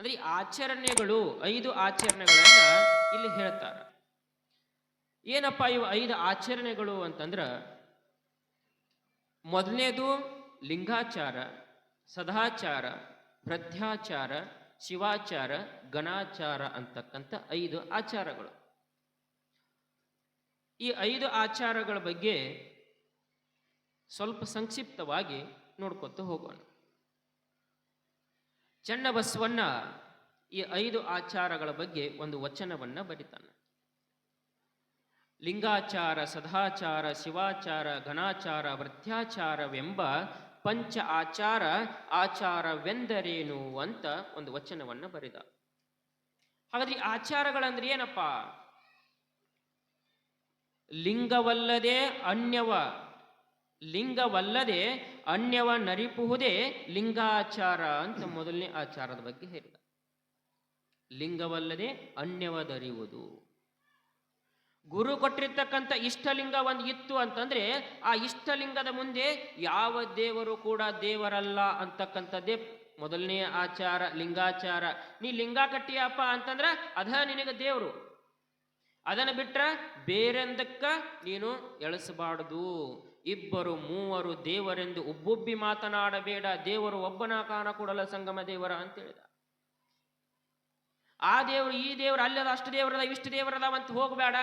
ಅಂದ್ರೆ ಈ ಆಚರಣೆಗಳು 5 ಆಚರಣೆಗಳನ್ನ ಇಲ್ಲಿ ಹೇಳ್ತಾರ. ಏನಪ್ಪ ಇವು 5 ಆಚರಣೆಗಳು ಅಂತಂದ್ರ, ಮೊದಲನೇದು ಲಿಂಗಾಚಾರ, ಸದಾಚಾರ, ಪ್ರತ್ಯಾಚಾರ, ಶಿವಾಚಾರ, ಗಣಾಚಾರ ಅಂತಕ್ಕಂಥ 5 ಆಚಾರಗಳು. ಈ 5 ಆಚಾರಗಳ ಬಗ್ಗೆ ಸ್ವಲ್ಪ ಸಂಕ್ಷಿಪ್ತವಾಗಿ ನೋಡ್ಕೊತ ಹೋಗೋಣ. ಚನ್ನಬಸವಣ್ಣ ಈ 5 ಆಚಾರಗಳ ಬಗ್ಗೆ ಒಂದು ವಚನವನ್ನ ಬರಿತಾನೆ. ಲಿಂಗಾಚಾರ, ಸದಾಚಾರ, ಶಿವಾಚಾರ, ಗಣಾಚಾರ, ವೃತ್ಯಾಚಾರವೆಂಬ ಪಂಚ ಆಚಾರ ಆಚಾರವೆಂದರೇನು ಅಂತ ಒಂದು ವಚನವನ್ನ ಬರೆದ. ಹಾಗಾದ್ರೆ ಈ ಆಚಾರಗಳಂದ್ರೆ ಏನಪ್ಪ? ಲಿಂಗವಲ್ಲದೆ ಅನ್ಯವ ನರಿಪುವುದೇ ಲಿಂಗಾಚಾರ ಅಂತ ಮೊದಲನೇ ಆಚಾರದ ಬಗ್ಗೆ ಹೇಳಿದ. ಲಿಂಗವಲ್ಲದೆ ಅನ್ಯವದರಿಯುವುದು. ಗುರು ಕೊಟ್ಟಿರ್ತಕ್ಕಂಥ ಇಷ್ಟಲಿಂಗ ಒಂದು ಇತ್ತು ಅಂತಂದ್ರೆ ಆ ಇಷ್ಟಲಿಂಗದ ಮುಂದೆ ಯಾವ ದೇವರು ಕೂಡ ದೇವರಲ್ಲ ಅಂತಕ್ಕಂಥದ್ದೇ ಮೊದಲನೇ ಆಚಾರ, ಲಿಂಗಾಚಾರ. ನೀ ಲಿಂಗ ಕಟ್ಟಿಯಪ್ಪ ಅಂತಂದ್ರ ಅದ ನಿನಗೆ ದೇವರು. ಅದನ್ನು ಬಿಟ್ರ ಬೇರೆಂದಕ್ಕ ನೀನು ಎಳಸಬಾರದು. ಇಬ್ಬರು ಮೂವರು ದೇವರೆಂದು ಒಬ್ಬೊಬ್ಬಿ ಮಾತನಾಡಬೇಡ, ದೇವರು ಒಬ್ಬನ ಕಾಣ ಕೊಡಲ ಸಂಗಮ ದೇವರ ಅಂತ ಹೇಳಿದ. ಆ ದೇವರು ಈ ದೇವರು ಅಲ್ಲದ, ಅಷ್ಟು ದೇವರದ ಇಷ್ಟು ದೇವರದ ಅಂತ ಹೋಗಬೇಡ.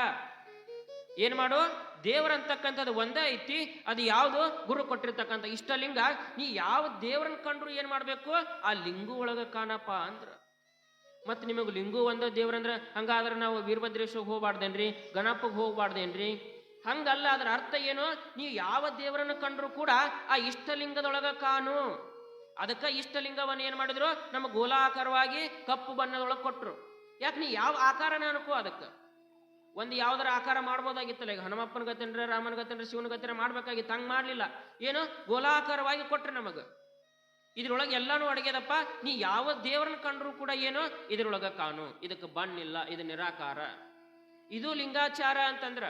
ಏನ್ ಮಾಡು? ದೇವರಂತಕ್ಕಂಥದ್ದು ಒಂದೇ ಐತಿ. ಅದು ಯಾವುದು? ಗುರು ಕೊಟ್ಟಿರ್ತಕ್ಕಂಥ ಇಷ್ಟಲಿಂಗ. ನೀ ಯಾವ ದೇವರನ್ನ ಕಂಡ್ರು ಏನ್ ಮಾಡ್ಬೇಕು? ಆ ಲಿಂಗು ಒಳಗ ಕಾಣಪ್ಪ ಅಂದ್ರ. ಮತ್ ನಿಮಗ್ ಲಿಂಗು ಒಂದ ದೇವ್ರಂದ್ರ ಹಂಗಾದ್ರೆ ನಾವು ವೀರಭದ್ರೇಶ್ವರಿಗೆ ಹೋಗ್ಬಾರ್ದೇನ್ರಿ? ಗಣಪಗೆ ಹೋಗ್ಬಾರ್ದೇನ್ರಿ? ಹಂಗಲ್ಲ. ಅದರ ಅರ್ಥ ಏನು? ನೀವು ಯಾವ ದೇವರನ್ನು ಕಂಡ್ರು ಕೂಡ ಆ ಇಷ್ಟಲಿಂಗದೊಳಗ ಕಾಣು. ಅದಕ್ಕ ಇಷ್ಟಲಿಂಗವನ್ನು ಏನ್ ಮಾಡಿದ್ರು? ನಮ್ಮ ಗೋಲಾಕಾರವಾಗಿ ಕಪ್ಪು ಬಣ್ಣದೊಳಗೆ ಕೊಟ್ರು. ಯಾಕೆ? ನೀ ಯಾವ ಆಕಾರನ ಅನ್ಕೋ. ಅದಕ್ಕ ಒಂದು ಯಾವ್ದಾರ ಆಕಾರ ಮಾಡ್ಬೋದಾಗಿತ್ತಲ್ಲ. ಈಗ ಹನುಮಪ್ಪನ ಗತೇನ್ರ, ರಾಮನ ಗತೇನ್ರ, ಶಿವನ ಗತೇನ ಮಾಡ್ಬೇಕಾಗಿತ್ತು. ಹಂಗ್ ಮಾಡ್ಲಿಲ್ಲ. ಏನು? ಗೋಲಾಕಾರವಾಗಿ ಕೊಟ್ರೆ ನಮಗ. ಇದ್ರೊಳಗೆ ಎಲ್ಲಾನು ಅಡಗ್ಯದಪ್ಪ. ನೀ ಯಾವ ದೇವರನ್ನ ಕಂಡ್ರು ಕೂಡ ಏನು ಇದ್ರೊಳಗ ಕಾಣು. ಇದಕ್ಕೆ ಬಣ್ಣಿಲ್ಲ, ಇದು ನಿರಾಕಾರ. ಇದು ಲಿಂಗಾಚಾರ ಅಂತಂದ್ರ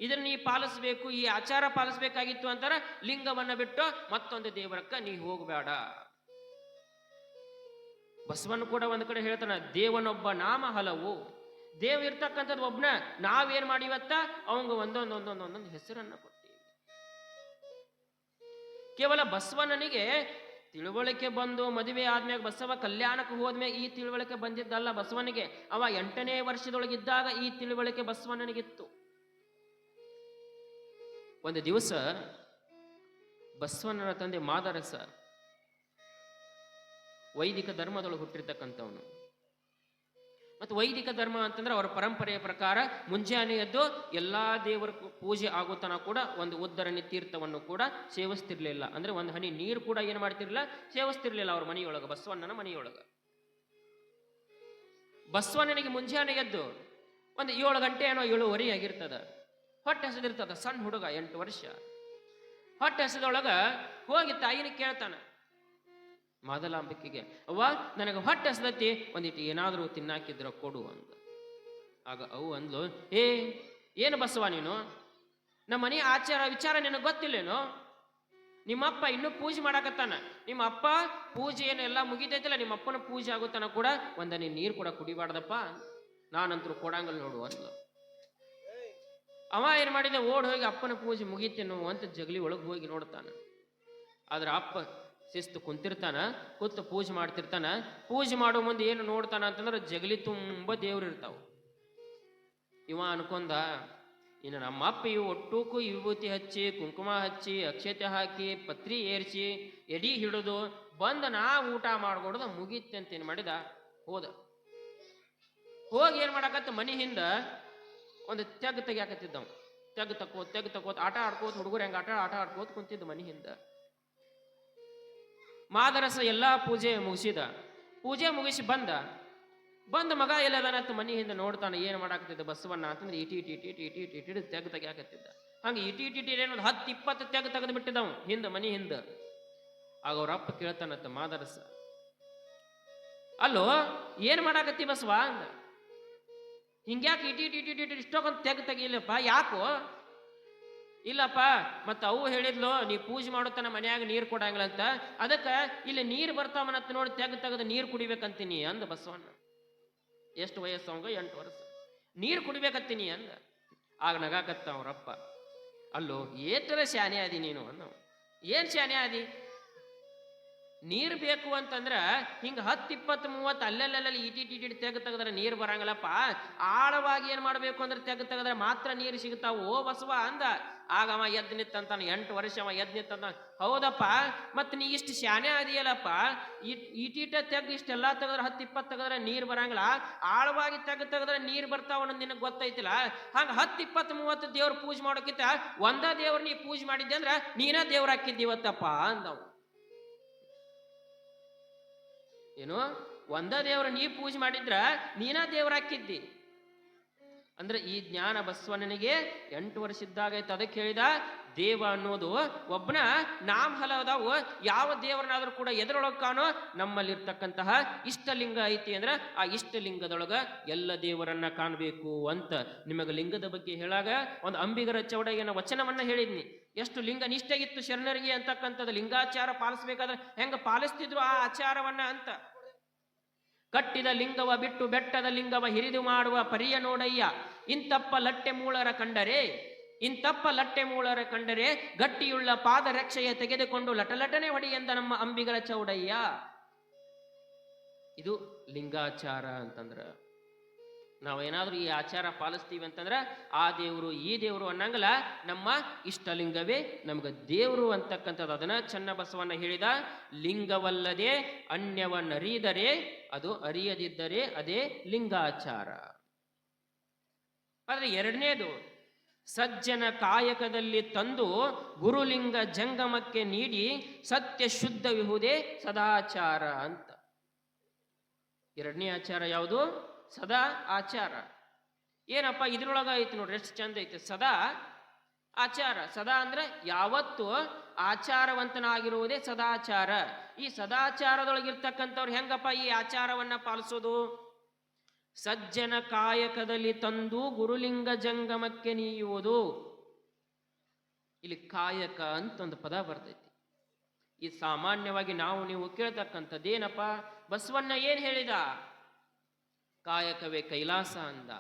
ಇದನ್ನ ನೀ ಪಾಲಿಸ್ಬೇಕು. ಈ ಆಚಾರ ಪಾಲಿಸ್ಬೇಕಾಗಿತ್ತು ಅಂತಾರ ಲಿಂಗವನ್ನ ಬಿಟ್ಟು ಮತ್ತೊಂದು ದೇವರಕ್ಕ ನೀ ಹೋಗಬೇಡ. ಬಸವನ್ ಕೂಡ ಒಂದ್ ಕಡೆ ಹೇಳ್ತಾನ, ದೇವನೊಬ್ಬ ನಾಮ ಹಲವು. ದೇವ್ ಇರ್ತಕ್ಕಂಥದ್ದು ಒಬ್ನ. ನಾವೇನ್ ಮಾಡಿವತ್ತ ಅವಂಗ ಒಂದೊಂದೊಂದೊಂದೊಂದೊಂದು ಹೆಸರನ್ನ ಕೊಟ್ಟಿವಿ. ಕೇವಲ ಬಸವಣ್ಣನಿಗೆ ತಿಳುವಳಿಕೆ ಬಂದು ಮದುವೆ ಆದ್ಮ್ಯಾಗ, ಬಸವ ಕಲ್ಯಾಣಕ್ಕೆ ಹೋದ್ಮ್ಯಾಗ ಈ ತಿಳುವಳಿಕೆ ಬಂದಿದ್ದಲ್ಲ ಬಸವನಿಗೆ. ಅವ 8ನೇ ವರ್ಷದೊಳಗಿದ್ದಾಗ ಈ ತಿಳುವಳಿಕೆ ಬಸವಣ್ಣನಿಗಿತ್ತು. ಒಂದು ದಿವಸ ಬಸವಣ್ಣನ ತಂದೆ ಮಾದರಸ ವೈದಿಕ ಧರ್ಮದೊಳಗೆ ಹುಟ್ಟಿರ್ತಕ್ಕಂಥವನು. ಮತ್ತು ವೈದಿಕ ಧರ್ಮ ಅಂತಂದ್ರೆ ಅವರ ಪರಂಪರೆಯ ಪ್ರಕಾರ ಮುಂಜಾನೆ ಎದ್ದು ಎಲ್ಲಾ ದೇವರ ಪೂಜೆ ಆಗೋ ತನಕ ಕೂಡ ಒಂದು ಉದ್ದರಣಿ ತೀರ್ಥವನ್ನು ಕೂಡ ಸೇವಿಸ್ತಿರ್ಲಿಲ್ಲ. ಅಂದ್ರೆ ಒಂದು ಹನಿ ನೀರು ಕೂಡ ಏನ್ ಮಾಡ್ತಿರ್ಲಿಲ್ಲ, ಸೇವಿಸ್ತಿರ್ಲಿಲ್ಲ ಅವ್ರ ಮನೆಯೊಳಗ, ಬಸವಣ್ಣನ ಮನೆಯೊಳಗ. ಬಸವಣ್ಣನಿಗೆ ಮುಂಜಾನೆ ಎದ್ದು ಒಂದು 7 ಗಂಟೆ ಏನೋ 7:30 ಆಗಿರ್ತದ. ಹೊಟ್ಟೆ ಹಸದಿರ್ತದ. ಸಣ್ಣ ಹುಡುಗ, 8 ವರ್ಷ. ಹೊಟ್ಟೆ ಹಸದೊಳಗ ಹೋಗಿ ತಾಯಿನ ಕೇಳ್ತಾನ ಮಾದಲಾಂಬಿಕೆಗೆ, ಅವ್ವ ನನಗೆ ಹೊಟ್ಟೆ ಹಸದತಿ, ಒಂದಿಟ್ಟು ಏನಾದರೂ ತಿನ್ನಾಕಿದ್ರ ಕೊಡು ಅಂತ. ಆಗ ಅವು ಅಂದ್ಲು, ಏನು ಬಸವ ನೀನು? ನಮ್ಮ ಮನೆ ಆಚಾರ ವಿಚಾರ ನಿನಗೆ ಗೊತ್ತಿಲ್ಲೇನೋ? ನಿಮ್ಮಪ್ಪ ಇನ್ನೂ ಪೂಜೆ ಮಾಡಾಕತ್ತಾನ. ನಿಮ್ಮ ಅಪ್ಪ ಪೂಜೆ ಏನೆಲ್ಲ ಮುಗಿತೈತಿಲ್ಲ, ನಿಮ್ಮ ಅಪ್ಪನ ಪೂಜೆ ಆಗುತ್ತಾನ ಕೂಡ ಒಂದನಿ ನೀರು ಕೂಡ ಕುಡಿಬಾರ್ದಪ್ಪ, ನಾನಂತರೂ ಕೊಡಂಗಲ್ ನೋಡು ಅಂದ್ಲು. ಅವ ಏನ್ ಮಾಡಿದ, ಓಡ್ ಹೋಗಿ ಅಪ್ಪನ ಪೂಜೆ ಮುಗಿತೇನೋ ಅಂತ ಜಗಲಿ ಒಳಗೆ ಹೋಗಿ ನೋಡ್ತಾನ. ಆದ್ರ ಅಪ್ಪ ಶಿಸ್ತು ಕುಂತಿರ್ತಾನ, ಕೂತು ಪೂಜೆ ಮಾಡ್ತಿರ್ತಾನ. ಪೂಜೆ ಮಾಡೋ ಮುಂದೆ ಏನು ನೋಡ್ತಾನ ಅಂತಂದ್ರೆ ಜಗಲಿ ತುಂಬ ದೇವ್ರು ಇರ್ತಾವ. ಇವ ಅನ್ಕೊಂಡ, ಇನ್ನು ನಮ್ಮ ಅಪ್ಪ ಇವು ಒಟ್ಟೂಕು ವಿಭೂತಿ ಹಚ್ಚಿ, ಕುಂಕುಮ ಹಚ್ಚಿ, ಅಕ್ಷತೆ ಹಾಕಿ, ಪತ್ರಿ ಏರ್ಸಿ, ಎಡಿ ಹಿಡಿದು ಬಂದ ನಾ ಊಟ ಮಾಡ್ಕೊಡೋದು ಮುಗೀತಿ ಅಂತ ಏನ್ ಮಾಡಿದ, ಹೋದ. ಹೋಗಿ ಏನ್ ಮಾಡಾಕತ್ತ, ಮನಿ ಹಿಂದ ಒಂದು ತೆಗ್ಯಾಕತ್ತಿದ್ದವ್. ತೆಗ್ ತಕೋತ್ ಆಟ ಆಡ್ಕೋತ, ಹುಡುಗರು ಹೆಂಗ ಆಟ ಆಡ್ಕೋತ ಕುಂತಿದ್ದ ಮನಿ ಹಿಂದ. ಮಾದರಸ ಎಲ್ಲಾ ಪೂಜೆ ಮುಗಿಸಿದ. ಪೂಜೆ ಮುಗಿಸಿ ಬಂದ ಮಗ ಎಲ್ಲದನತ್ತ ಮನಿ ಹಿಂದೆ ನೋಡ್ತಾನೆ. ಏನ್ ಮಾಡಾಕತ್ತಿದ್ದ ಬಸವಣ್ಣ ಅಂತಂದ್ರೆ ಇಟಿ ತೆಗ್ ತೆಗ್ಯಾಕತ್ತಿದ್ದ. ಹಂಗ ಇಟಿ ಏನೊಂದು 10-20 ತೆಗೆದು ಬಿಟ್ಟಿದ್ದವ್ ಮನಿ ಹಿಂದ. ಆಗ ಅವ್ರ ಅಪ್ಪ ಕೇಳ್ತಾನತ್ತ ಮಾದರಸ, ಅಲ್ಲೋ ಏನ್ ಮಾಡಾಕತ್ತಿ ಬಸವ ಅಂದ. ಹಿಂಗ್ಯಾಕೆ ಇಟಿ ಇಷ್ಟೊಂದು ತೆಗಿಲ್ಲಪ್ಪ, ಯಾಕೋ? ಇಲ್ಲಪ್ಪ ಮತ್ತ ಅವು ಹೇಳಿದ್ಲು ನೀ ಪೂಜೆ ಮಾಡುತ್ತಾನ ಮನ್ಯಾಗ ನೀರು ಕೊಡಂಗಿಲ್ಲ ಅಂತ, ಅದಕ್ಕೆ ಇಲ್ಲಿ ನೀರು ಬರ್ತಾವನತ್ ನೋಡಿ ತೆಗೆದು ನೀರು ಕುಡಿಬೇಕಂತೀನಿ ಅಂದ ಬಸವಣ್ಣ. ಎಷ್ಟು ವಯಸ್ಸು ಅವಂಗ? 8 ವರ್ಷ. ನೀರು ಕುಡಿಬೇಕತ್ತೀನಿ ಅಂದ. ಆಗ ನಗಾಕತ್ತ ಅವ್ರಪ್ಪ, ಅಲ್ಲೋ ಏಟರ ಶಾನೆ ಆದಿ ನೀನು ಅಂದ. ಏನ್ ಶಾನೆ ಆದಿ? ನೀರು ಬೇಕು ಅಂತಂದ್ರ ಹಿಂಗ 10, 20, 30 ಅಲ್ಲೆಲ್ಲೆಲ್ಲಿ ಇಟಿಟಿ ತೆಗೆದ್ರೆ ನೀರು ಬರಂಗಿಲ್ಲಪ್ಪ. ಆಳವಾಗಿ ಏನ್ ಮಾಡ್ಬೇಕು ಅಂದ್ರೆ ತೆಗೆದ್ರೆ ಮಾತ್ರ ನೀರು ಸಿಗುತ್ತಾವು ಓ ಬಸವ ಅಂದ. ಆಗ ಅವ ಎದ್ದು ನಿತ್ತಂತಾನ, 8 ವರ್ಷ ಅವ ಎದ್ದು ನಿತ್ತಂತ. ಹೌದಪ್ಪ, ಮತ್ ನೀ ಇಷ್ಟು ಶಾನೆ ಆದಿಯಲ್ಲಪ್ಪ, ಇಟೀಟ ಇಷ್ಟೆಲ್ಲಾ ತೆಗೆದ್ರೆ 10, 20 ತೆಗೆದ್ರೆ ನೀರು ಬರಂಗಿಲ್ಲ, ಆಳವಾಗಿ ತೆಗೆದ್ರೆ ನೀರು ಬರ್ತಾವ ಅನ್ನೋದು ನಿನಗೆ ಗೊತ್ತೈತಿಲ್ಲ. ಹಂಗ 10, 20, 30 ದೇವ್ರ ಪೂಜೆ ಮಾಡೋಕಿತ್ತ ಒಂದ ದೇವ್ರ ನೀ ಪೂಜೆ ಮಾಡಿದ್ದೆ ಅಂದ್ರ ನೀನ ದೇವ್ರ ಹಾಕಿದ್ದೀವತ್ತಪ್ಪ ಅಂದವ್. ಏನು? ಒಂದ ದೇವ್ರ ನೀ ಪೂಜೆ ಮಾಡಿದ್ರ ನೀನ ದೇವ್ರ ಹಾಕಿದ್ದಿ ಅಂದ್ರೆ ಈ ಜ್ಞಾನ ಬಸವಣ್ಣನಿಗೆ 8 ವರ್ಷ ಇದ್ದಾಗೈತೆ. ಅದಕ್ಕೆ ಹೇಳಿದ ದೇವ ಅನ್ನೋದು ಒಬ್ಬನ ನಾಮ ಹಲದಾವು. ಯಾವ ದೇವರನ್ನಾದ್ರೂ ಕೂಡ ಎದರೊಳಗೆ ಕಾಣೋ ನಮ್ಮಲ್ಲಿರ್ತಕ್ಕಂತಹ ಇಷ್ಟಲಿಂಗ ಐತಿ ಅಂದ್ರೆ ಆ ಇಷ್ಟಲಿಂಗದೊಳಗ ಎಲ್ಲ ದೇವರನ್ನ ಕಾಣಬೇಕು ಅಂತ ನಿಮಗೆ ಲಿಂಗದ ಬಗ್ಗೆ ಹೇಳಾಗ ಒಂದು ಅಂಬಿಗರ ಚೌಡಯ್ಯನ ವಚನವನ್ನ ಹೇಳಿದ್ನಿ. ಎಷ್ಟು ಲಿಂಗ ನಿಷ್ಠೆಗಿತ್ತು ಶರಣರಿಗೆ ಅಂತಕ್ಕಂಥದ್ದು. ಲಿಂಗಾಚಾರ ಪಾಲಿಸ್ಬೇಕಾದ್ರೆ ಹೆಂಗ ಪಾಲಿಸ್ತಿದ್ರು ಆ ಆಚಾರವನ್ನ ಅಂತ. ಕಟ್ಟಿದ ಲಿಂಗವ ಬಿಟ್ಟು ಬೆಟ್ಟದ ಲಿಂಗವ ಹಿರಿದು ಮಾಡುವ ಪರಿಯ ನೋಡಯ್ಯ, ಇಂತಪ್ಪ ಲಟ್ಟೆ ಮೂಳರ ಕಂಡರೆ ಗಟ್ಟಿಯುಳ್ಳ ಪಾದ ರಕ್ಷೆಯ ತೆಗೆದುಕೊಂಡು ಲಟಲಟನೆ ಹೊಡಿ ಎಂದ ನಮ್ಮ ಅಂಬಿಗರ ಚೌಡಯ್ಯ. ಇದು ಲಿಂಗಾಚಾರ ಅಂತಂದ್ರ ನಾವೇನಾದ್ರೂ ಈ ಆಚಾರ ಪಾಲಿಸ್ತೀವಿ ಅಂತಂದ್ರ ಆ ದೇವರು ಈ ದೇವರು ಅನ್ನಂಗಲ್ಲ, ನಮ್ಮ ಇಷ್ಟಲಿಂಗವೇ ನಮ್ಗೆ ದೇವರು ಅಂತಕ್ಕಂಥದ್ದು. ಅದನ್ನ ಚನ್ನಬಸವಣ್ಣ ಹೇಳಿದ, ಲಿಂಗವಲ್ಲದೆ ಅನ್ಯವನ್ನರಿದರೆ ಅದು ಅರಿಯದಿದ್ದರೆ ಅದೇ ಲಿಂಗಾಚಾರ. ಆದ್ರೆ ಎರಡನೇದು, ಸಜ್ಜನ ಕಾಯಕದಲ್ಲಿ ತಂದು ಗುರುಲಿಂಗ ಜಂಗಮಕ್ಕೆ ನೀಡಿ ಸತ್ಯ ಶುದ್ಧವಿಹುದೇ ಸದಾಚಾರ ಅಂತ. ಎರಡನೇ ಆಚಾರ ಯಾವುದು? ಸದಾ ಆಚಾರ. ಏನಪ್ಪ ಇದ್ರೊಳಗ ಐತಿ ನೋಡ್ರಿ, ಎಷ್ಟು ಚಂದ ಐತಿ. ಸದಾ ಆಚಾರ. ಸದಾ ಅಂದ್ರೆ ಯಾವತ್ತು ಆಚಾರವಂತನಾಗಿರುವುದೇ ಸದಾಚಾರ. ಈ ಸದಾಚಾರದೊಳಗಿರ್ತಕ್ಕಂಥವ್ರು ಹೆಂಗಪ್ಪ ಈ ಆಚಾರವನ್ನ ಪಾಲಿಸೋದು? ಸಜ್ಜನ ಕಾಯಕದಲ್ಲಿ ತಂದು ಗುರುಲಿಂಗ ಜಂಗಮಕ್ಕೆ ನೀಯುವುದು. ಇಲ್ಲಿ ಕಾಯಕ ಅಂತ ಒಂದು ಪದ ಬರ್ತೈತಿ. ಈ ಸಾಮಾನ್ಯವಾಗಿ ನಾವು ನೀವು ಕೇಳ್ತಕ್ಕಂಥದ್ದೇನಪ್ಪ? ಬಸವಣ್ಣ ಏನ್ ಹೇಳಿದ? ಕಾಯಕವೇ ಕೈಲಾಸ ಅಂದ.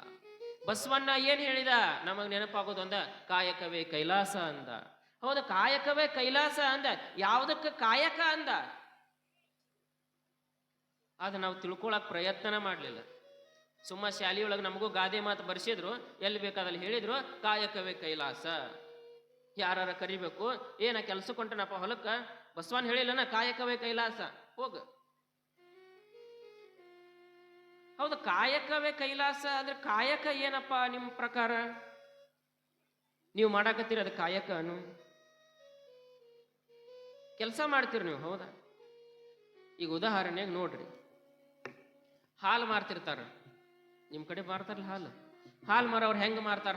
ಬಸವಣ್ಣ ಏನ್ ಹೇಳಿದ? ನಮಗ್ ನೆನಪಾಗೋದು ಅಂದ ಕಾಯಕವೇ ಕೈಲಾಸ ಅಂದ. ಹೌದ, ಕಾಯಕವೇ ಕೈಲಾಸ ಅಂದ. ಯಾವುದಕ್ಕೆ ಕಾಯಕ ಅಂದ? ಅದ ನಾವು ತಿಳ್ಕೊಳಕ್ ಪ್ರಯತ್ನ ಮಾಡ್ಲಿಲ್ಲ. ಸುಮ್ಮ ಶಾಲೆಯೊಳಗೆ ನಮಗೂ ಗಾದೆ ಮಾತು ಬರ್ಸಿದ್ರು, ಎಲ್ಲಿ ಬೇಕಾದಲ್ಲಿ ಹೇಳಿದ್ರು ಕಾಯಕವೇ ಕೈಲಾಸ. ಯಾರ ಕರಿಬೇಕು, ಏನ ಕೆಲ್ಸಕ್ಕೆ ಹೊಂಟನಪ್ಪ ಹೊಲಕ್ಕ, ಬಸವಣ್ಣ ಹೇಳಿಲ್ಲನ ಕಾಯಕವೇ ಕೈಲಾಸ, ಹೋಗ. ಹೌದು, ಕಾಯಕವೇ ಕೈಲಾಸ ಅಂದ್ರೆ ಕಾಯಕ ಏನಪ್ಪ ನಿಮ್ಮ ಪ್ರಕಾರ? ನೀವು ಮಾಡಾಕತ್ತೀರಿ ಅದು ಕಾಯಕ ಅನು? ಕೆಲಸ ಮಾಡ್ತೀರಿ ನೀವು, ಹೌದಾ? ಈಗ ಉದಾಹರಣೆಗೆ ನೋಡ್ರಿ, ಹಾಲು ಮಾರ್ತಿರ್ತಾರ. ನಿಮ್ ಕಡೆ ಮಾರ್ತಾರಲ್ಲ ಹಾಲು ಮಾರವ್ರು ಹೆಂಗ್ ಮಾರ್ತಾರ?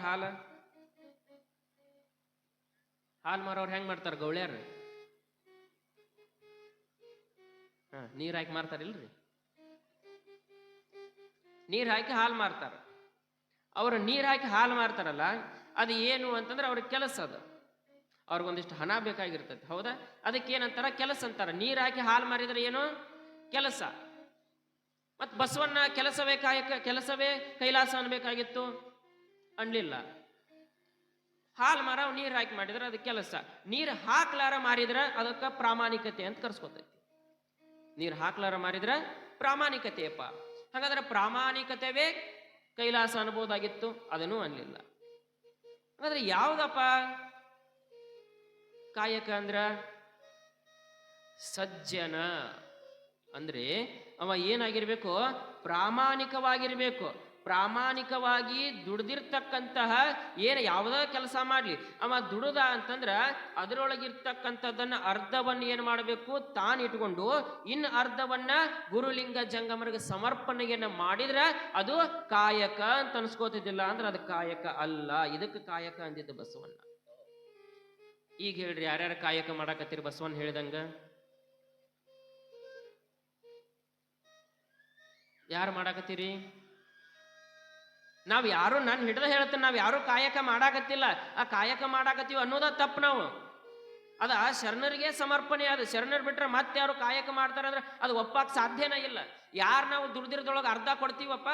ಹಾಲು ಮಾರವ್ರು ಹೆಂಗ್ ಮಾಡ್ತಾರ? ಗೌಳ್ಯಾರ ನೀರ್ ಹಾಕಿ ಮಾರ್ತಾರಿಲ್ರಿ? ನೀರ್ ಹಾಕಿ ಹಾಲು ಮಾರ್ತಾರ. ಅವ್ರು ನೀರ್ ಹಾಕಿ ಹಾಲು ಮಾರ್ತಾರಲ್ಲ, ಅದು ಏನು ಅಂತಂದ್ರೆ ಅವ್ರ ಕೆಲಸ. ಅದು ಅವ್ರಿಗೊಂದಿಷ್ಟು ಹಣ ಬೇಕಾಗಿರ್ತೈತಿ, ಹೌದಾ? ಅದಕ್ಕೆ ಏನಂತಾರ? ಕೆಲಸ ಅಂತಾರ. ನೀರ್ ಹಾಕಿ ಹಾಲು ಮಾರಿದ್ರೆ ಏನು? ಕೆಲಸ. ಮತ್ ಬಸವಣ್ಣ ಕೆಲಸವೇ ಕಾಯಕ, ಕೆಲಸವೇ ಕೈಲಾಸ ಅನ್ಬೇಕಾಗಿತ್ತು, ಅನ್ಲಿಲ್ಲ. ಹಾಲು ಮಾರ ನೀರ್ ಹಾಕಿ ಮಾಡಿದ್ರೆ ಅದು ಕೆಲಸ. ನೀರ್ ಹಾಕ್ಲಾರ ಮಾರಿದ್ರ ಅದಕ್ಕೆ ಪ್ರಾಮಾಣಿಕತೆ ಅಂತ ಕರ್ಸ್ಕೊತೈತಿ. ನೀರ್ ಹಾಕ್ಲಾರ ಮಾರಿದ್ರ ಪ್ರಾಮಾಣಿಕತೆಯಪ್ಪ. ಹಾಗಾದ್ರೆ ಪ್ರಾಮಾಣಿಕತೆವೇ ಕೈಲಾಸ ಅನ್ಬೋದಾಗಿತ್ತು, ಅದನ್ನೂ ಅನ್ಲಿಲ್ಲ. ಹಾಗಾದ್ರೆ ಯಾವ್ದಪ್ಪ ಕಾಯಕ ಅಂದ್ರ? ಸಜ್ಜನ ಅಂದ್ರೆ ಅವ ಏನಾಗಿರ್ಬೇಕು? ಪ್ರಾಮಾಣಿಕವಾಗಿರ್ಬೇಕು. ಪ್ರಾಮಾಣಿಕವಾಗಿ ದುಡ್ದಿರ್ತಕ್ಕಂತಹ ಯಾವುದೇ ಕೆಲಸ ಮಾಡ್ಲಿ, ಅವ ದುಡುದ ಅಂತಂದ್ರ ಅದರೊಳಗಿರ್ತಕ್ಕಂಥದ್ದನ್ನ ಅರ್ಧವನ್ನ ಏನ್ ಮಾಡಬೇಕು? ತಾನು ಇಟ್ಕೊಂಡು ಇನ್ನು ಅರ್ಧವನ್ನ ಗುರುಲಿಂಗ ಜಂಗಮರಿಗೆ ಸಮರ್ಪಣೆಯನ್ನ ಮಾಡಿದ್ರ ಅದು ಕಾಯಕ ಅಂತ ಅನ್ಸ್ಕೋತಿದ್ದಿಲ್ಲ ಅಂದ್ರೆ ಅದು ಕಾಯಕ ಅಲ್ಲ. ಇದಕ್ಕೆ ಕಾಯಕ ಅಂದಿದ್ದು ಬಸವಣ್ಣ. ಈಗ ಹೇಳ್ರಿ, ಯಾರ್ಯಾರ ಕಾಯಕ ಮಾಡಾಕತ್ತೀರಿ ಬಸವಣ್ಣ ಹೇಳಿದಂಗ? ಯಾರು ಮಾಡಾಕತ್ತೀರಿ? ನಾವು ಯಾರು ನಾನು ಹಿಡ್ದ ಹೇಳ್ತೇನೆ, ನಾವು ಯಾರು ಕಾಯಕ ಮಾಡಾಕತ್ತಿಲ್ಲ. ಆ ಕಾಯಕ ಮಾಡಾಕತ್ತೀವಿ ಅನ್ನೋದ ತಪ್ಪು. ನಾವು ಅದ ಶರಣರಿಗೆ ಸಮರ್ಪಣೆ. ಅದು ಶರಣರ್ ಬಿಟ್ರೆ ಮತ್ತೆ ಯಾರು ಕಾಯಕ ಮಾಡ್ತಾರೆ ಅಂದ್ರೆ ಅದು ಒಪ್ಪಾಕ್ ಸಾಧ್ಯನೇ ಇಲ್ಲ. ಯಾರು ನಾವು ದುಡ್ದಿರದೊಳಗೆ ಅರ್ಧ ಕೊಡ್ತೀವಪ್ಪ?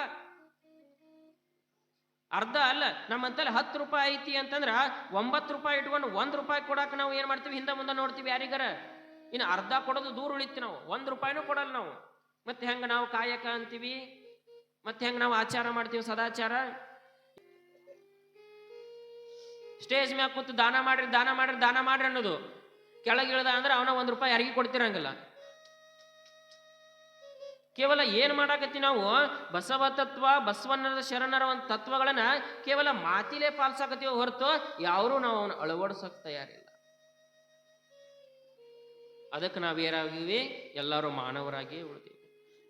ಅರ್ಧ ಅಲ್ಲ. ನಮ್ಮಂತಲ್ಲಿ 10 ರೂಪಾಯಿ ಐತಿ ಅಂತಂದ್ರ 9 ರೂಪಾಯಿ ಇಟ್ಕೊಂಡು 1 ರೂಪಾಯಿ ಕೊಡಾಕ ನಾವು ಏನ್ ಮಾಡ್ತೀವಿ? ಹಿಂದೆ ಮುಂದೆ ನೋಡ್ತೀವಿ ಯಾರಿಗಾರ. ಇನ್ನು ಅರ್ಧ ಕೊಡೋದು ದೂರ ಉಳಿತೀವಿ. ನಾವು 1 ರೂಪಾಯಿನೂ ಕೊಡಲ್ಲ ನಾವು. ಮತ್ತೆ ಹೆಂಗ ನಾವು ಕಾಯಕ ಅಂತೀವಿ? ಮತ್ತೆ ಹೆಂಗ ನಾವು ಆಚಾರ ಮಾಡ್ತೀವಿ? ಸದಾಚಾರ. ಸ್ಟೇಜ್ ಮ್ಯಾಗ ಕೂತು ದಾನ ಮಾಡ್ರಿ ದಾನ ಮಾಡ್ರಿ ದಾನ ಮಾಡ್ರಿ ಅನ್ನೋದು, ಕೆಳಗಿಳ್ದ ಅಂದ್ರೆ ಅವನ 1 ರೂಪಾಯಿ ಯಾರಿಗೂ ಕೊಡ್ತಿರಂಗಿಲ್ಲ. ಕೇವಲ ಏನ್ ಮಾಡಾಕತ್ತಿ ನಾವು? ಬಸವ ತತ್ವ, ಬಸವಣ್ಣನ ಶರಣರ ಒಂದು ತತ್ವಗಳನ್ನ ಕೇವಲ ಮಾತಿಲೇ ಪಾಲಿಸಾಕತ್ತೀವಿ ಹೊರತು ಯಾರು ನಾವು ಅವನ್ನ ಅಳವಡಿಸಕ್ ತಯಾರಿಲ್ಲ. ಅದಕ್ಕೆ ನಾವೇನಾಗಿವಿ? ಎಲ್ಲರೂ ಮಾನವರಾಗಿ ಉಳಿದೀವಿ.